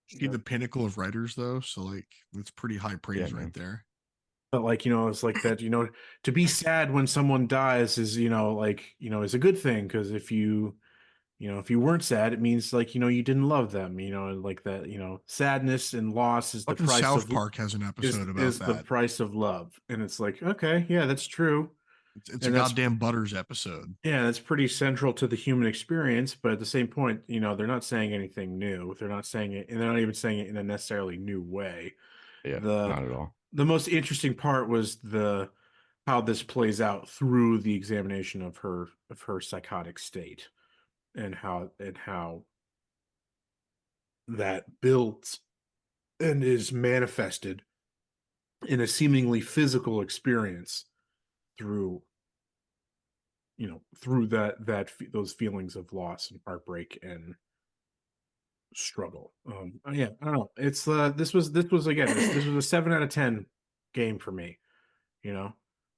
She's the pinnacle of writers, though, so like it's pretty high praise right there.
But like, it's like that, to be sad when someone dies is, like, is a good thing, because if you weren't sad, it means like, you didn't love them, like that, sadness and loss is the
Fucking
price
South
of
Park has an episode about
is the
that.
price of love. And it's like, okay, yeah, that's true.
It's a goddamn Butters episode.
Yeah, that's pretty central to the human experience, but at the same point, they're not saying anything new. They're not saying it, and they're not even saying it in a necessarily new way.
Yeah,
The
not at all.
the most interesting part was how this plays out through the examination of her psychotic state, and how that builds and is manifested in a seemingly physical experience through through those feelings of loss and heartbreak and struggle. Yeah, I don't know. It's this was again, this was a 7 out of 10 game for me.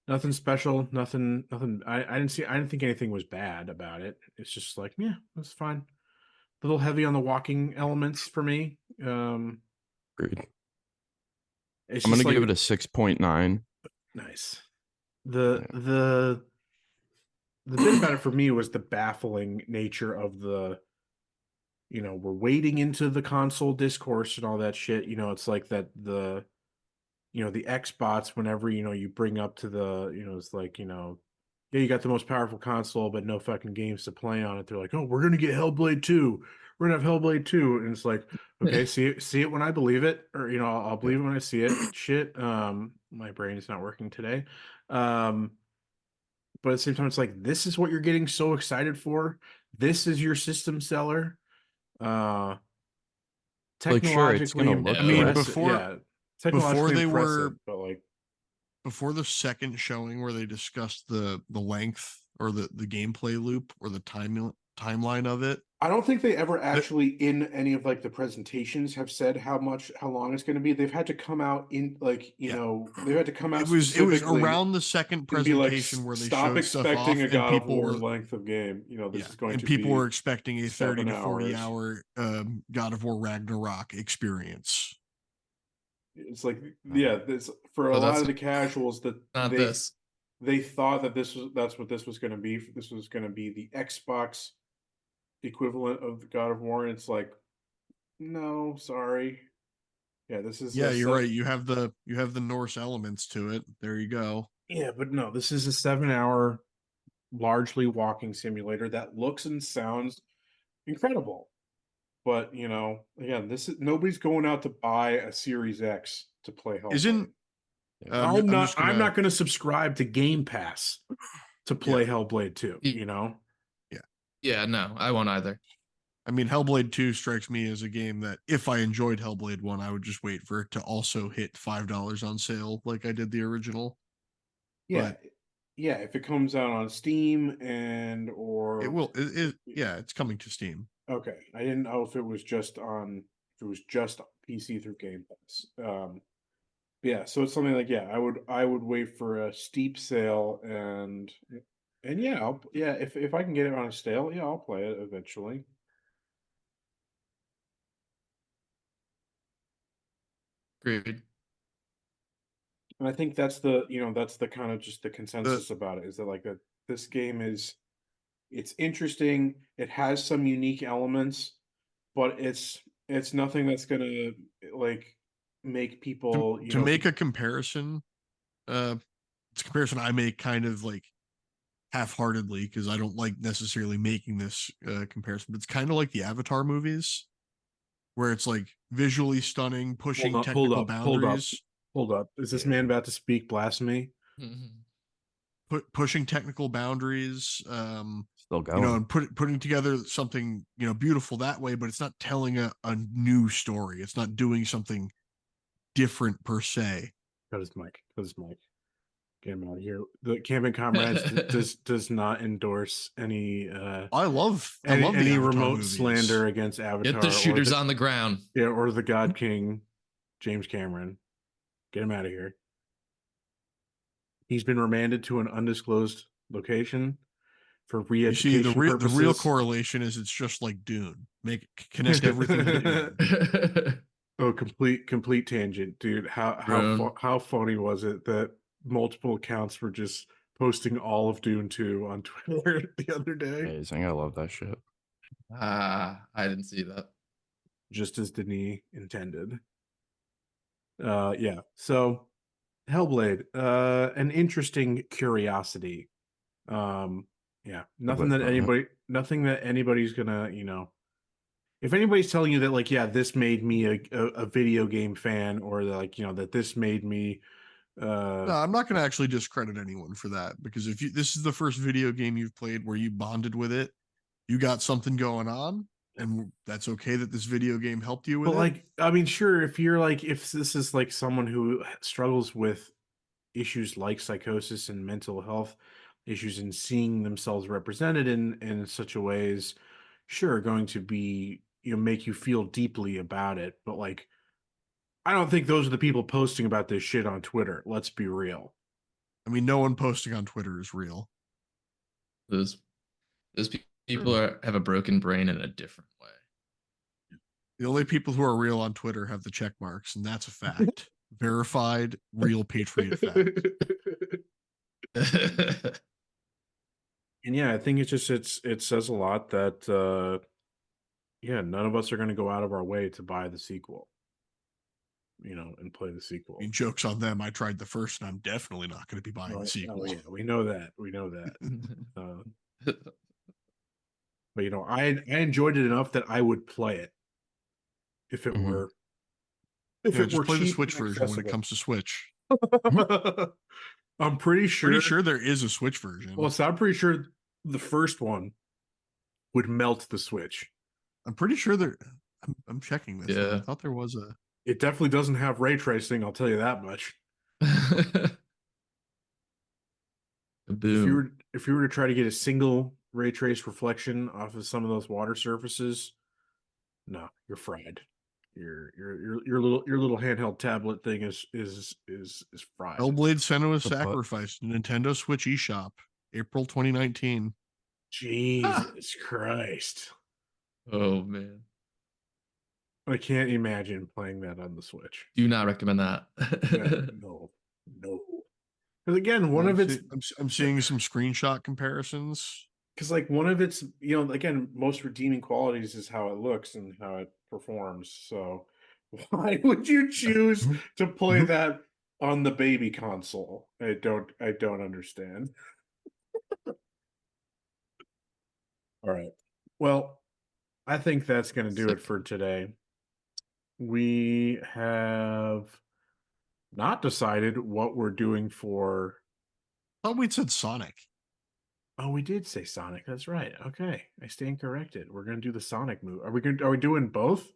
Nothing special, nothing. I didn't think anything was bad about it. It's just like, yeah, it's fine. A little heavy on the walking elements for me.
Agreed.
It's
I'm
just
gonna
like,
give it a 6.9.
nice. The bit about it for me was the baffling nature of we're wading into the console discourse and all that shit. It's like that the Xbox, whenever you bring up to the it's like, yeah, you got the most powerful console but no fucking games to play on it. They're like, oh, we're gonna get Hellblade 2. We're gonna have Hellblade 2. And it's like, okay, see it when I believe it, or I'll believe it when I see it. Shit. My brain's not working today. But at the same time, it's like, this is what you're getting so excited for. This is your system seller. Uh
Like, sure, it's
technologically
gonna look
I mean,
good.
before
technologically
they
impressive,
were
but like,
before the second showing where they discussed the length or the gameplay loop or the timeline of it.
I don't think they ever actually in any of like the presentations have said how long it's going to be. They've had to come out in like, they've had to come out
It was
specifically
around the second
and be like,
presentation where they
stop
showed stuff off
expecting a
and
God of
people
War
were
length of game. This is going
and
to
people
be
were expecting a 30 to 40
hours.
hour God of War Ragnarok experience.
It's like, yeah, this for a lot of the casuals that they thought that that's what this was going to be. This was going to be the Xbox equivalent of the God of War, and it's like, no, sorry. Yeah, this is
you're right. You have the Norse elements to it. There you go.
Yeah, but no, this is a 7-hour largely walking simulator that looks and sounds incredible. But again, this is nobody's going out to buy a Series X to play Hellblade.
Isn't
I'm not going to subscribe to Game Pass to play Hellblade 2,
Yeah, no, I won't either.
I mean, Hellblade 2 strikes me as a game that if I enjoyed Hellblade 1, I would just wait for it to also hit $5 on sale like I did the original.
Yeah. But, yeah, if it comes out on Steam or
it will it's coming to Steam.
Okay. I didn't know if it was just PC through Game Pass. Yeah, so it's something like, I would wait for a steep sale and if I can get it on a sale, I'll play it eventually.
Agreed.
And I think that's the kind of just the consensus about it, is that like that this game it's interesting, it has some unique elements, but it's nothing that's gonna like make people
to make a comparison. It's a comparison I make kind of like half-heartedly because I don't like necessarily making this comparison, but it's kind of like the Avatar movies, where it's like visually stunning, pushing technical boundaries.
Hold up. Is this man about to speak blasphemy?
Pushing technical boundaries,
still going,
and putting together something, beautiful that way, but it's not telling a new story. It's not doing something different per se.
Cut his mic. Get him out of here. The Camping Comrades does not endorse any
I love
any remote
movies.
Slander against Avatar.
Get the shooters on the ground.
Yeah, or the God King, James Cameron. Get him out of here. He's been remanded to an undisclosed location for
You see,
re-education
the real
purposes.
correlation is it's just like Dune. Connect everything to Dune.
Oh, complete tangent, dude. How funny was it that multiple accounts were just posting all of Dune 2 on Twitter the other day?
Amazing. I love that shit.
I didn't see that.
Just as Denis intended. Yeah. So Hellblade, an interesting curiosity. Yeah, nothing that anybody's gonna, if anybody's telling you that, like, yeah, this made me a video game fan, or like, that this made me
No, I'm not going to actually discredit anyone for that, because if this is the first video game you've played where you bonded with it, you got something going on, and that's okay that this video game helped you with
but
it.
like, I mean, sure, if this is like someone who struggles with issues like psychosis and mental health issues and seeing themselves represented in such a ways, sure, going to be, make you feel deeply about it. But like, I don't think those are the people posting about this shit on Twitter. Let's be real.
I mean, no one posting on Twitter is real.
Those people have a broken brain in a different way.
The only people who are real on Twitter have the check marks, and that's a fact. Verified, real patriot fact.
And yeah, I think it says a lot that yeah, none of us are going to go out of our way to buy the sequel, and play the sequel.
I mean, joke's on them. I tried the first, and I'm definitely not going to be buying the sequel.
Oh yeah, we know that. But I enjoyed it enough that I would play it if it were
just play the
cheap
Switch
and
version when it
accessible.
comes to Switch.
I'm pretty sure
there is a Switch version.
Well, so I'm pretty sure the first one would melt the Switch.
I'm pretty sure there. I'm checking this.
Yeah.
I thought there was a.
It definitely doesn't have ray tracing. I'll tell you that much.
Boom.
If you were to try to get a single ray trace reflection off of some of those water surfaces, no, you're fried. Your little handheld tablet thing is fried.
Hellblade Senua's Sacrifice, Nintendo Switch eShop, April 2019.
Jesus Christ.
Oh man.
I can't imagine playing that on the Switch.
Do not recommend that.
No. Because again, one of its
I'm seeing some screenshot comparisons.
Because like one of its, again, most redeeming qualities is how it looks and how it performs. So why would you choose to play that on the baby console? I don't understand. All right. Well, I think that's going to do it for today. We have not decided what we're doing for.
I thought we'd said Sonic.
Oh, we did say Sonic. That's right. Okay, I stand corrected. We're gonna do the Sonic move. Are we doing both?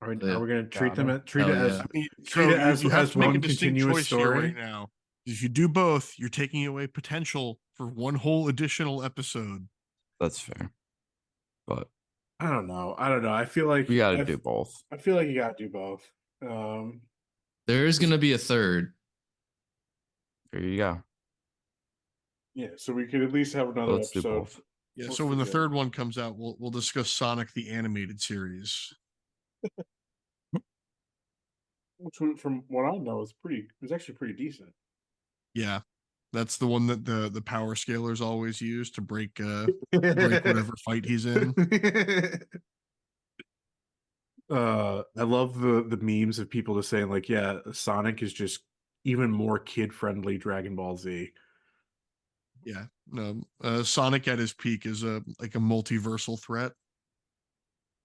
Are we gonna treat it as one continuous story
right now? If you do both, you're taking away potential for one whole additional episode.
That's fair, but
I don't know. I feel like
we got to do both.
I feel like you got to do both.
There is gonna be a third.
There you go.
Yeah, so we could at least have another episode.
Do both. Yeah, so when the third one comes out, we'll discuss Sonic the Animated Series.
Which one, from what I know, is actually pretty decent.
Yeah, that's the one that the power scalers always use to break whatever fight he's in.
I love the memes of people just saying like, yeah, Sonic is just even more kid-friendly Dragon Ball Z.
Yeah, no, Sonic at his peak is a multiversal threat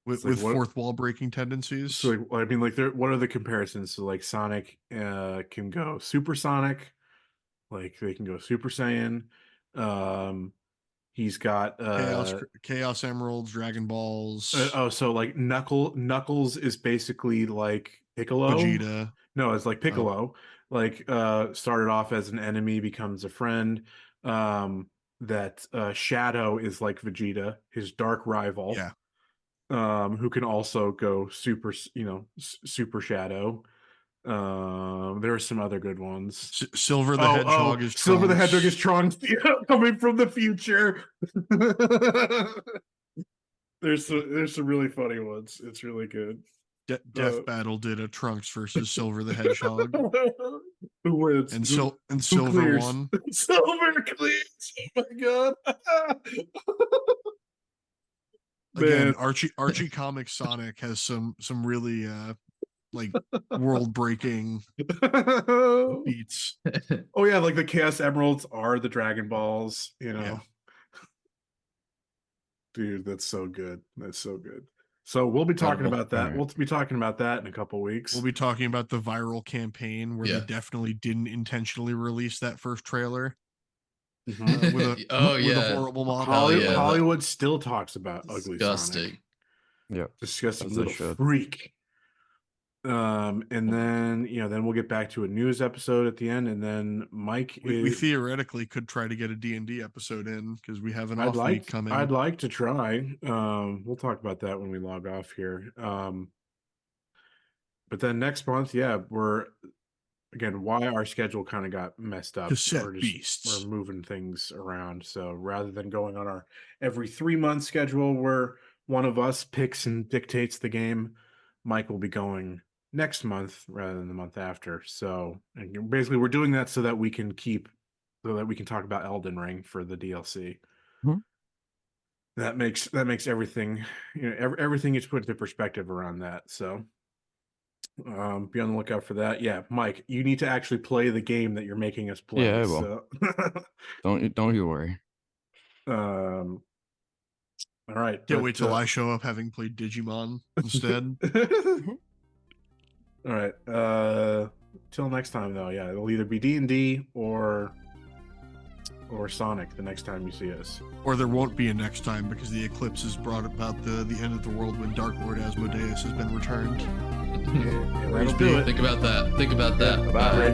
with fourth wall breaking tendencies.
So I mean, like, what are the comparisons? So like Sonic can go supersonic, like they can go Super Saiyan. He's got
Chaos Emeralds, Dragon Balls.
So like Knuckles is basically like Piccolo.
Vegeta.
No, it's like Piccolo. Like started off as an enemy, becomes a friend. That Shadow is like Vegeta, his dark rival.
Yeah.
Who can also go super Shadow. There are some other good ones.
Silver the Hedgehog is
Silver the
Trunks.
Hedgehog is Trunks coming from the future. There's some really funny ones. It's really good.
Death Battle did a Trunks versus Silver the Hedgehog.
Who wins?
And
Who
Silver
clears?
won.
Silver clears. Oh my god.
Again,
Man.
Archie Comics Sonic has some really like world breaking beats.
Oh yeah, like the Chaos Emeralds are the Dragon Balls, you know.
Yeah.
Dude, that's so good. That's so good. So we'll be talking about that. We'll be talking about that in a couple weeks.
We'll be talking about the viral campaign where they definitely didn't intentionally release that first trailer. With a horrible model.
Hollywood still talks about ugly Sonic.
Yeah,
disgusting little freak. And then then we'll get back to a news episode at the end, and then Mike.
We theoretically could try to get a D&D episode in because we have an off week coming.
I'd like to try. We'll talk about that when we log off here. But then next month, we're again why our schedule kind of got messed up. We're moving things around. So rather than going on our every 3 month schedule where one of us picks and dictates the game, Mike will be going next month rather than the month after. So and basically we're doing that so that we can talk about Elden Ring for the DLC.
Mm-hmm.
That makes everything, everything gets put into perspective around that. So be on the lookout for that. Yeah, Mike, you need to actually play the game that you're making us play.
Yeah, I will.
So.
don't you worry.
All right.
Can't wait till I show up having played Digimon instead.
All right. Till next time, though. Yeah, it'll either be D&D or Sonic the next time you see us.
Or there won't be a next time because the eclipse has brought about the end of the world when Dark Lord Asmodeus has been returned.
Let's do it.
Think about that. Bye.
Bye.